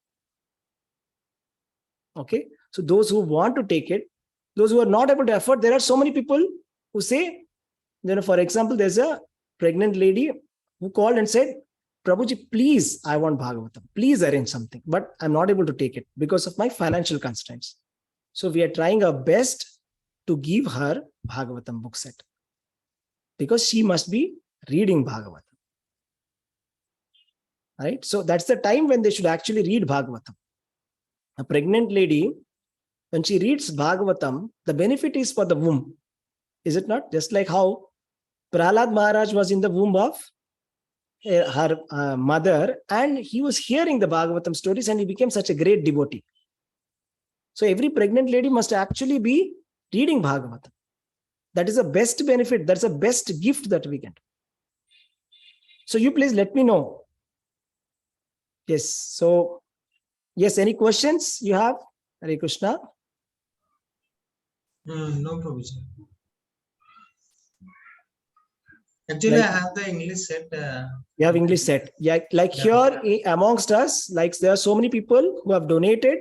Okay. So those who want to take it, those who are not able to afford, there are so many people who say, for example, there's a pregnant lady who called and said, Prabhuji, please, I want Bhagavatam. Please arrange something, but I'm not able to take it because of my financial constraints. So we are trying our best to give her Bhagavatam book set because she must be reading Bhagavatam. Right? So that's the time when they should actually read Bhagavatam. A pregnant lady, when she reads Bhagavatam, the benefit is for the womb. Is it not? Just like how Prahlad Maharaj was in the womb of her mother and he was hearing the Bhagavatam stories and he became such a great devotee. So every pregnant lady must actually be reading Bhagavatam. That is the best benefit. That's the best gift that we get. So you please let me know. Yes. So, yes, any questions you have? Hare Krishna. No provision. Actually, I have the English set. You have English set. Yeah, like here amongst us, like there are so many people who have donated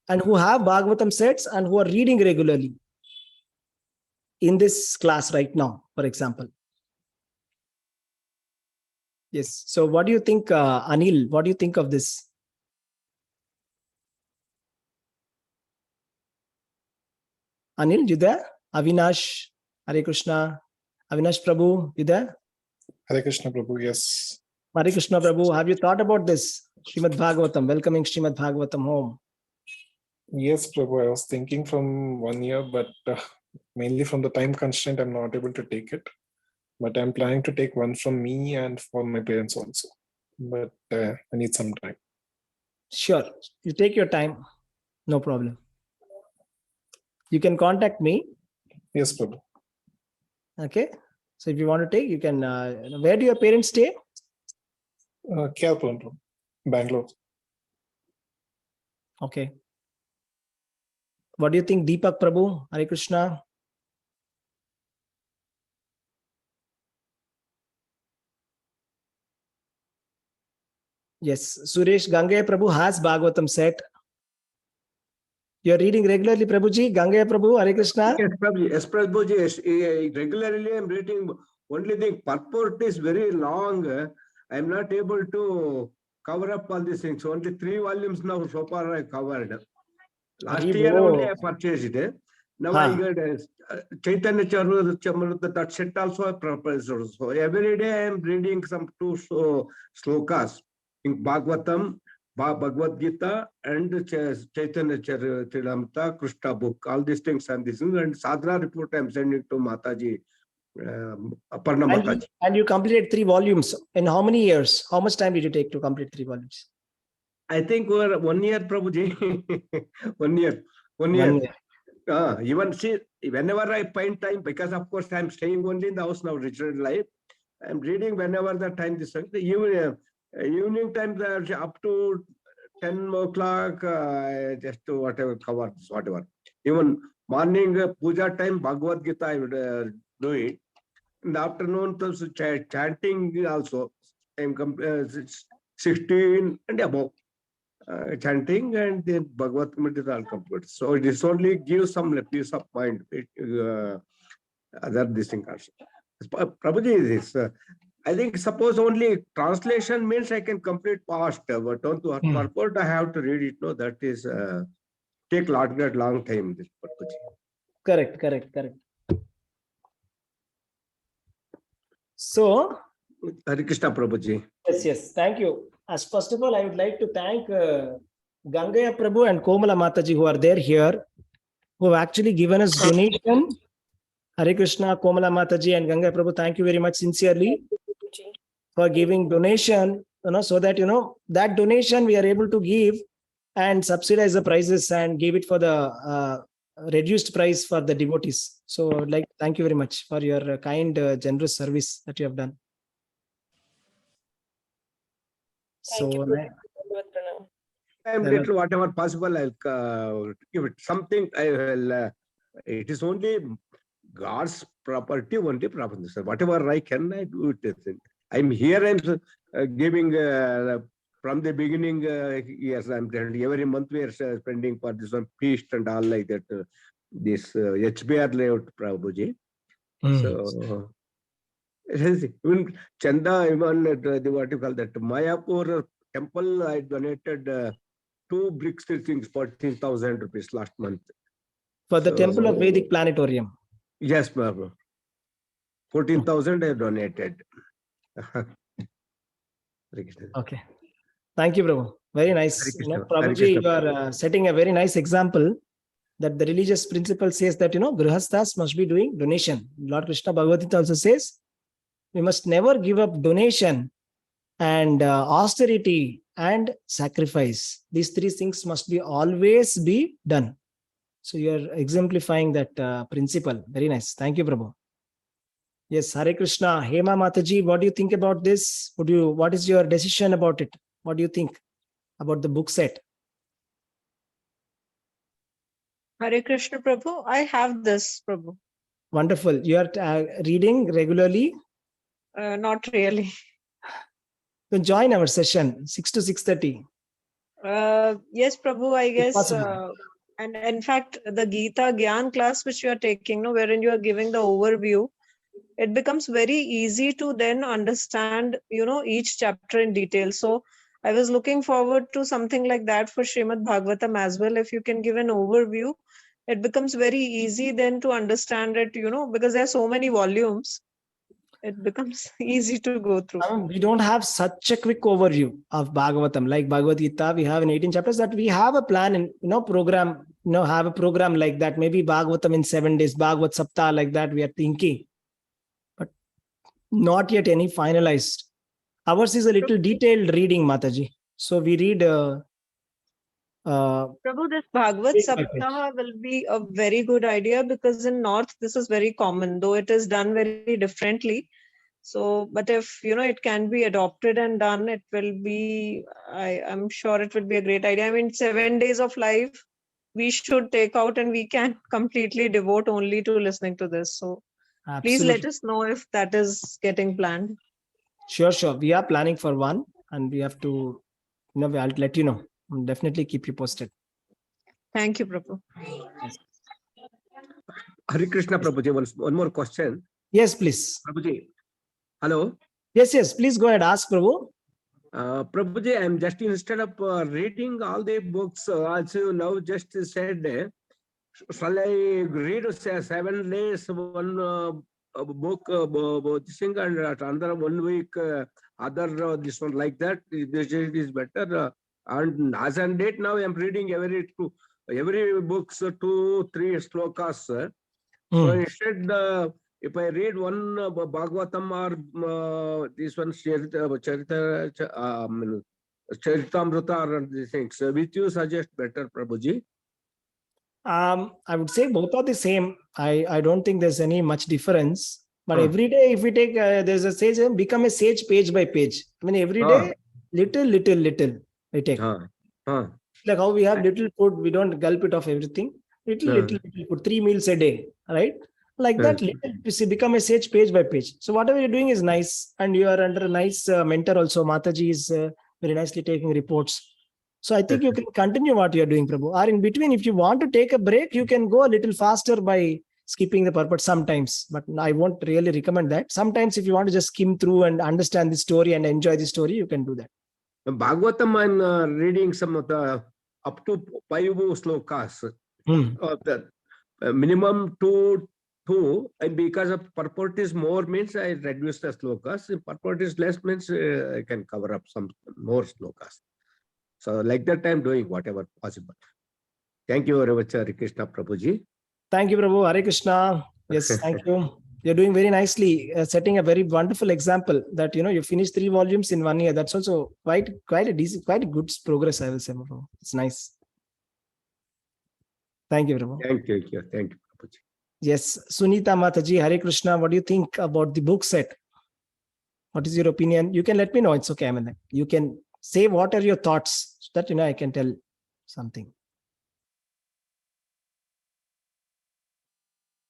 and who have Bhagavatam sets and who are reading regularly in this class right now, for example. Yes. So what do you think, Anil? What do you think of this? Anil, you there? Avinash, Hare Krishna. Avinash Prabhu, you there? Hare Krishna Prabhu, yes. Hare Krishna Prabhu, have you thought about this? Srimad Bhagavatam, welcoming Srimad Bhagavatam home. Yes, Prabhu, I was thinking from 1 year, but Mainly from the time constraint, I'm not able to take it. But I'm planning to take one from me and for my parents also. But I need some time. Sure. You take your time. No problem. You can contact me. Yes, Prabhu. Okay. So if you want to take, you can. Where do your parents stay? Kerala, Prabhu. Bangalore. Okay. What do you think, Deepak Prabhu? Hare Krishna. Yes, Suresh Gangaya Prabhu has Bhagavatam set. You're reading regularly, Prabhuji. Gangaya Prabhu, Hare Krishna. Yes, Prabhuji. Yes, Prabhuji. Yes, regularly I'm reading. Only the purport is very long. I'm not able to cover up all these things. Only 3 volumes now so far I covered. Last year only I purchased it. Now I got Chaitanya Chamarita, that set also I purchased. So every day I am reading some 2 slokas in Bhagavatam, Bhagavad Gita, and Chaitanya Charitamrita, Krishna book. All these things and this and sadhana report I am sending to Mataji, Aparna Mataji. And you completed 3 volumes. In how many years? How much time did you take to complete 3 volumes? I think we're 1 year, Prabhuji. 1 year. 1 year. 1 year. Even see, whenever I find time, because of course I'm staying only in the house now, retired life. I'm reading whenever the time this evening time up to 10 o'clock, just to whatever cover, whatever. Even morning puja time, Bhagavad Gita, I would do it. In the afternoon, chanting also. I'm 16 and above. Chanting and the Bhagavad Gita is all complete. So this only gives some peace of mind. Other this thing also. Prabhuji, this I think suppose only translation means I can complete fast, but on to purport I have to read it. No, that is take long time. This Prabhuji. Correct. So, Hare Krishna, Prabhuji. yes. Thank you. As first of all, I would like to thank Gangaya Prabhu and Komala Mataji who are there here, who have actually given us donation. Hare Krishna, Komala Mataji and Gangaya Prabhu, thank you very much sincerely for giving donation, so that, that donation we are able to give and subsidize the prices and give it for the reduced price for the devotees. So thank you very much for your kind, generous service that you have done. I'm little whatever possible, I'll give it something. I will. It is only God's property, only property. So whatever I can, I do it. I'm here. I'm giving from the beginning. Yes, I'm every month we are spending for this one feast and all like that. This HBR layout, Prabhuji. So. Even Chanda, even what you call that Mayapur temple, I donated 2 bricks things, 14,000 rupees last month. For the temple of Vedic Planetarium. Yes, Prabhu. 14,000 I donated. Okay. Thank you, Prabhu. Very nice. Prabhuji, you are setting a very nice example that the religious principle says that, Grihasthas must be doing donation. Lord Krishna Bhagavad Gita also says, we must never give up donation and austerity and sacrifice. These 3 things must be always be done. So you're exemplifying that principle. Very nice. Thank you, Prabhu. Yes, Hare Krishna. Hema Mataji, what do you think about this? What is your decision about it? What do you think about the book set? Hare Krishna, Prabhu. I have this, Prabhu. Wonderful. You are reading regularly? Not really. You can join our session 6 to 6:30. Yes, Prabhu, I guess. And in fact, the Gita Gyan class which you are taking, wherein you are giving the overview, it becomes very easy to then understand, each chapter in detail. So I was looking forward to something like that for Srimad Bhagavatam as well. If you can give an overview, it becomes very easy then to understand it, because there are so many volumes. It becomes easy to go through. We don't have such a quick overview of Bhagavatam. Like Bhagavad Gita, we have in 18 chapters that we have a plan and program have a program like that. Maybe Bhagavatam in 7 days, Bhagavat Saptah like that. We are thinking, but not yet any finalized. Ours is a little detailed reading, Mataji. So we read. Prabhu, this Bhagavad Page by page. Saptaha will be a very good idea because in North this is very common, though it is done very differently. So, but if it can be adopted and done, it will be. I'm sure it will be a great idea. I mean, 7 days of life we should take out, and we can completely devote only to listening to this. So, please let Absolutely. us know if that is getting planned. Sure. We are planning for one, and we have to. I'll let you know. I'll definitely keep you posted. Thank you, Prabhu. Hare Krishna, Prabhuji, one more question. Yes, please. Prabhuji, hello. Yes. Please go ahead. Ask, Prabhu. Prabhuji, I'm just instead of reading all the books, also now just said, shall I read 7 days one book, this thing, and another 1 week, other this one like that? This is better. And as on date now, I'm reading every books 2-3 slokas. So instead, if I read one Bhagavatam or this one Charitamrita or these things, which you suggest better, Prabhuji? I would say both are the same. I don't think there's any much difference. But every day, if we take, there's a sage, become a sage page by page. I mean, every day, little, we take. Like how we have little food, we don't gulp it off everything. Little food, 3 meals a day, right? Like that, little, become a sage page by page. So whatever you're doing is nice, and you are under a nice mentor also. Mataji is very nicely taking reports. So I think you can continue what you're doing, Prabhu. Or in between, if you want to take a break, you can go a little faster by skipping the purport sometimes. But I won't really recommend that. Sometimes if you want to just skim through and understand the story and enjoy the story, you can do that. Bhagavatam, I'm reading some of the up to 5 slokas. The minimum 2, and because of purport is more means I reduce the slokas. If purport is less means I can cover up some more slokas. So like that I'm doing whatever possible. Thank you very much, Hare Krishna, Prabhuji. Thank you, Prabhu. Hare Krishna. Yes, thank you. You're doing very nicely, setting a very wonderful example that, you finished 3 volumes in 1 year. That's also quite a decent, quite a good progress, I will say, Prabhu. It's nice. Thank you, Prabhu. Thank you, Prabhuji. Yes, Sunita Mataji, Hare Krishna. What do you think about the book set? What is your opinion? You can let me know. It's okay. I mean, you can say what are your thoughts so that, I can tell something.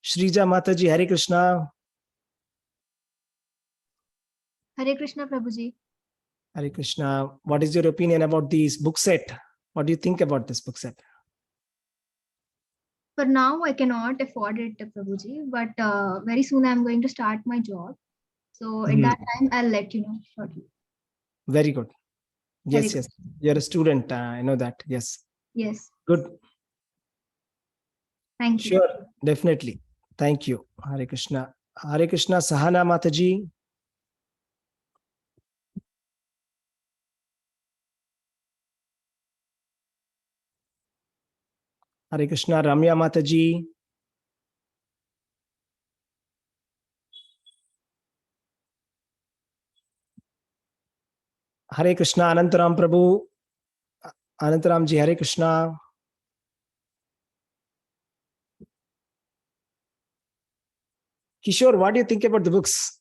Shrija Mataji, Hare Krishna. Hare Krishna, Prabhuji. Hare Krishna. What is your opinion about this book set? What do you think about this book set? For now, I cannot afford it, Prabhuji, but very soon I'm going to start my job. So at that time, I'll let you know shortly. Very good. Yes. You're a student. I know that. Yes. Yes. Good. Thank you. Sure. Definitely. Thank you. Hare Krishna. Hare Krishna, Sahana Mataji. Hare Krishna, Ramya Mataji. Hare Krishna, Anantaram Prabhu. Anantaram ji, Hare Krishna. Kishore, what do you think about the books?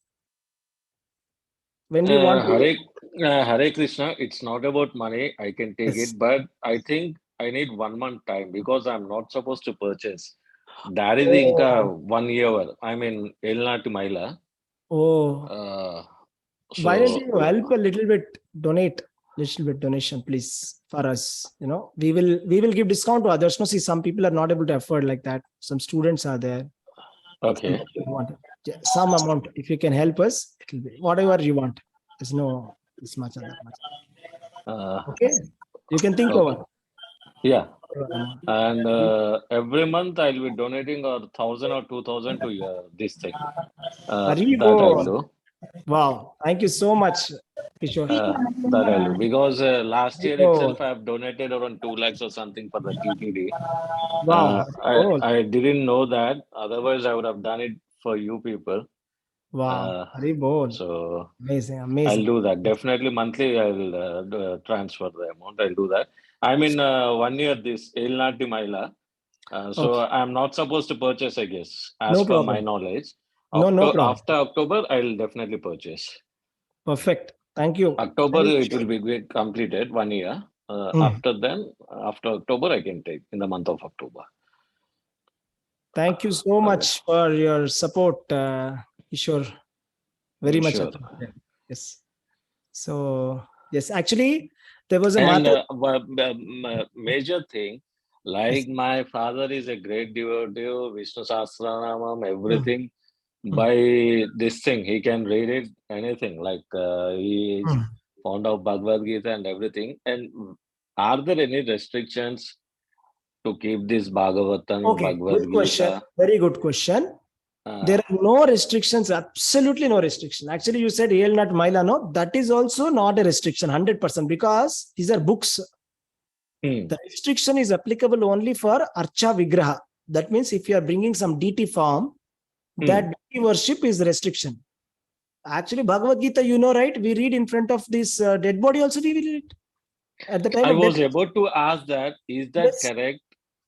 When do you want Hare Krishna, it's not about money. I can take it, but I think I need 1 month time because I'm not supposed to purchase. That is inka 1 year. I mean, Elna to Maila. Why don't you help a little bit? Donate a little bit donation, please, for us. We will give discount to others. No, see, some people are not able to afford like that. Some students are there. Okay. Some amount, if you can help us, it will be whatever you want. There's no this much or that much. Okay, you can think over. Yeah, and every month I'll be donating 1,000 or 2,000 to this thing. That I'll do. Wow, thank you so much. Kishore. That I'll do. Because last year Oh. itself I have donated around 2 lakhs or something for the TTD. Wow. I didn't know that. Otherwise, I would have done it for you people. Wow. Hari bol. So Amazing. I'll Amazing. do that. Definitely monthly, I will transfer the amount. I'll do that. I'm in 1 year this Elnati Maila. So I'm not supposed to purchase, I guess, as No per my problem. knowledge. No problem. After October, I'll definitely purchase. Perfect. Thank you. October, it will be completed 1 year. After October, I can take in the month of October. Thank you so much for your support, Kishore. Very much Sure. appreciated. Yes. So, yes, actually, there was a And major thing, like my father is a great devotee of Vishnu Sahasranamam, everything. By this thing, he can read it, anything. Like he is fond of Bhagavad Gita and everything. And are there any restrictions to keep this Bhagavatam, Okay, Bhagavad good question. Gita? Very good question. There are no restrictions, absolutely no restriction. Actually, you said El Nat Maila, no, that is also not a restriction, 100%, because these are books. The restriction is applicable only for Archa Vigraha. That means if you are bringing some deity form, that deity worship is restriction. Actually, Bhagavad Gita, you know, right? We read in front of this dead body also, we will read. At the time I of was death. about to ask that. Is that correct?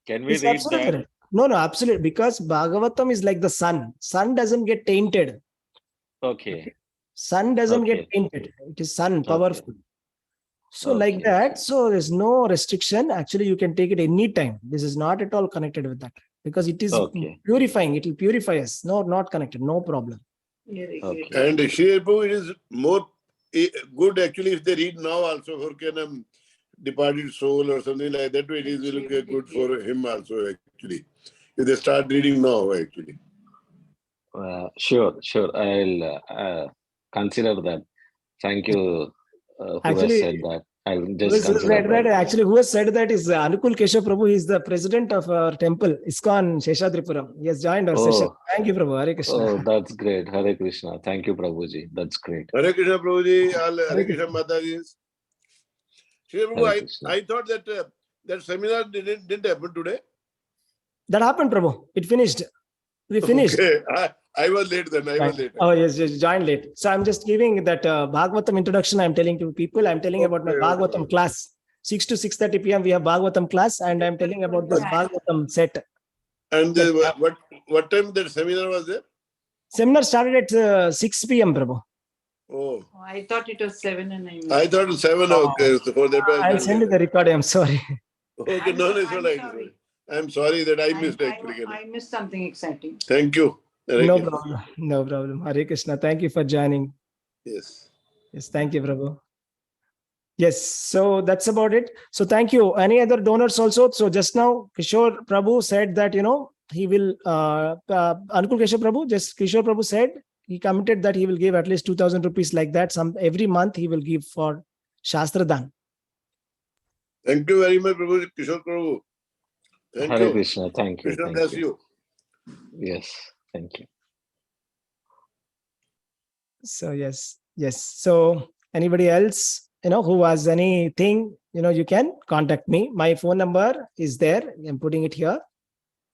Can we It's read absolutely that? correct. No, absolutely. Because Bhagavatam is like the sun. Sun doesn't get tainted. Okay. Sun doesn't get tainted. It is sun, powerful. So like that, so there's no restriction. Actually, you can take it anytime. This is not at all connected with that. Because it is purifying. It will purify us. No, not connected. No problem. And Shri Prabhu, it is more good actually if they read now also for Kenam departed soul or something like that. It is will be good for him also actually. If they start reading now actually. Sure. I'll consider that. Thank you. Who Actually, has said that? I'll Who just has consider said that? that. Actually, who has said that is Anukul Keshav Prabhu. He is the president of our temple, ISKCON Sheshadripuram. He has joined our session. Thank you, Prabhu. Hare Krishna. Oh, that's great. Hare Krishna. Thank you, Prabhuji. That's great. Hare Krishna Prabhuji, Hare Krishna Mataji. Shri Prabhu, I thought that that seminar didn't happen today. That happened, Prabhu. It finished. We finished. Okay. I was late then. I was late. Oh, yes, joined late. So I'm just giving that Bhagavatam introduction. I'm telling to people. I'm telling about my Bhagavatam class. 6 to 6:30 p.m. we have Bhagavatam class, and I'm telling about this Bhagavatam set. And what time that seminar was there? Seminar started at 6 p.m. Prabhu. Oh, I thought it was 7 and I missed. I thought it was 7. Okay, so for that I'll send you the recording. I'm sorry. Okay, no, it's all right. I'm sorry that I missed actually. I missed something exciting. Thank you. No problem. No problem. Hare Krishna. Thank you for joining. Yes. Yes, thank you, Prabhu. Yes, so that's about it. So thank you. Any other donors also? So just now, Kishore Prabhu said that, he will, Anukul Keshav Prabhu, just Kishore Prabhu said, he committed that he will give at least 2,000 rupees like that. Every month he will give for Shastra Dan. Thank you very much, Prabhu, Kishore Prabhu. Thank Hare you. Krishna. Thank you. Krishna Thank bless you. you. Yes. Thank you. So yes. So anybody else, who has anything, you can contact me. My phone number is there. I'm putting it here.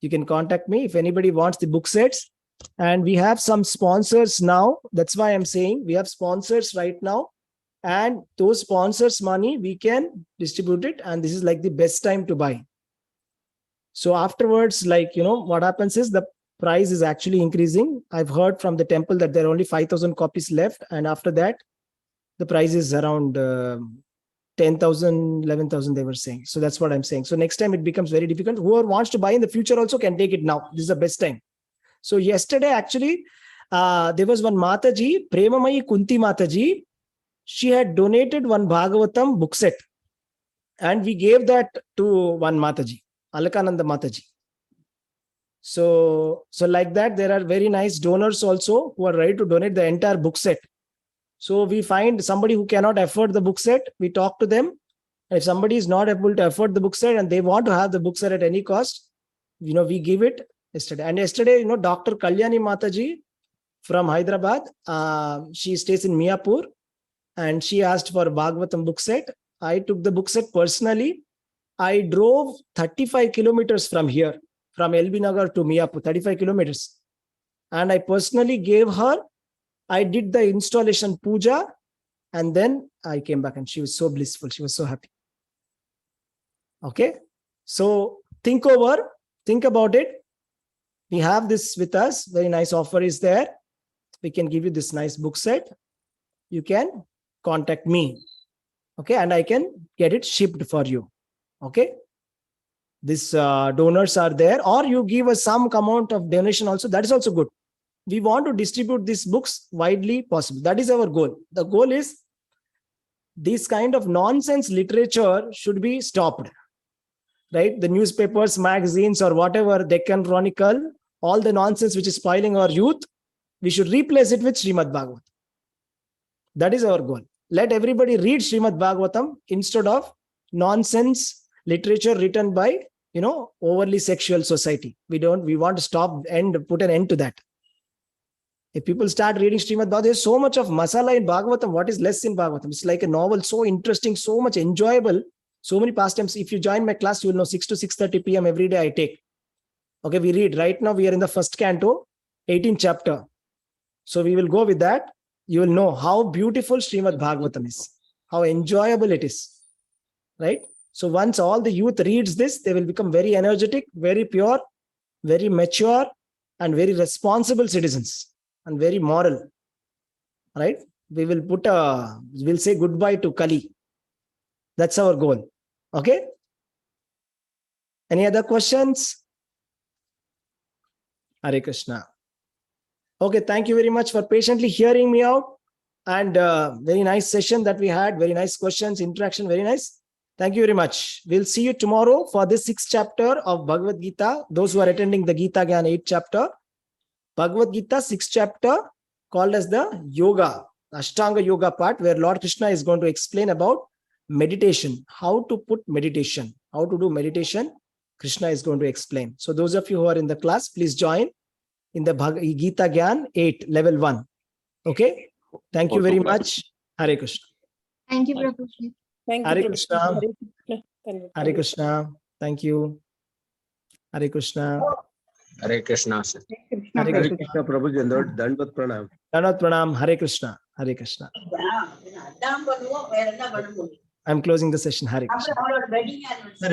You can contact me if anybody wants the book sets. And we have some sponsors now. That's why I'm saying we have sponsors right now. And those sponsors' money, we can distribute it. And this is like the best time to buy. So afterwards, what happens is the price is actually increasing. I've heard from the temple that there are only 5,000 copies left. And after that, the price is around 10,000, 11,000, they were saying. So that's what I'm saying. So next time it becomes very difficult. Whoever wants to buy in the future also can take it now. This is the best time. So yesterday, actually, there was one Mataji, Premamayi Kunti Mataji. She had donated one Bhagavatam book set. And we gave that to one Mataji, Alakananda Mataji. So like that, there are very nice donors also who are ready to donate the entire book set. So we find somebody who cannot afford the book set, we talk to them. If somebody is not able to afford the book set and they want to have the book set at any cost, we give it yesterday. And yesterday, Dr. Kalyani Mataji from Hyderabad, she stays in Miapur. and she asked for a Bhagavatam book set. I took the book set personally. I drove 35 kilometers from here, from LB Nagar to Miyapur, 35 kilometers. And I personally gave her, I did the installation puja, and then I came back and she was so blissful. She was so happy. Okay. So think about it. We have this with us. Very nice offer is there. We can give you this nice book set. You can contact me. Okay. And I can get it shipped for you. Okay. These donors are there, or you give us some amount of donation also. That is also good. We want to distribute these books widely possible. That is our goal. The goal is this kind of nonsense literature should be stopped. Right? The newspapers, magazines, or whatever, Deccan Chronicle, all the nonsense which is spoiling our youth, we should replace it with Srimad Bhagavatam. That is our goal. Let everybody read Srimad Bhagavatam instead of nonsense literature written by, overly sexual society. We want to stop and put an end to that. If people start reading Srimad Bhagavatam, there's so much of masala in Bhagavatam. What is less in Bhagavatam? It's like a novel, so interesting, so much enjoyable. So many pastimes. If you join my class, you will know 6 to 6:30 p.m. every day I take. Okay, we read. Right now we are in the first canto, 18th chapter. So we will go with that. You will know how beautiful Srimad Bhagavatam is, how enjoyable it is. Right? So once all the youth reads this, they will become very energetic, very pure, very mature, and very responsible citizens, and very moral. Right? We'll say goodbye to Kali. That's our goal. Okay. Any other questions? Hare Krishna. Okay. Thank you very much for patiently hearing me out. And very nice session that we had. Very nice questions, interaction. Very nice. Thank you very much. We'll see you tomorrow for this 6th chapter of Bhagavad Gita. Those who are attending the Gita Gyan 8th chapter. Bhagavad Gita 6th chapter called as the Yoga, Ashtanga Yoga part, where Lord Krishna is going to explain about meditation, how to put meditation, how to do meditation. Krishna is going to explain. So those of you who are in the class, please join in the Gita Gyan 8, level 1. Okay. Thank you very much. Hare Krishna. Thank you, Prabhuji. Thank you. Hare Prabhu. Krishna. Hare Hare Krishna. Thank you. Hare Krishna. Hare Krishna, sir. Hare Hare Krishna. Krishna, Prabhuji, Dandavat Pranam. Dandavat Pranam. Hare Krishna. Hare Krishna. I'm closing the session. Hare Krishna.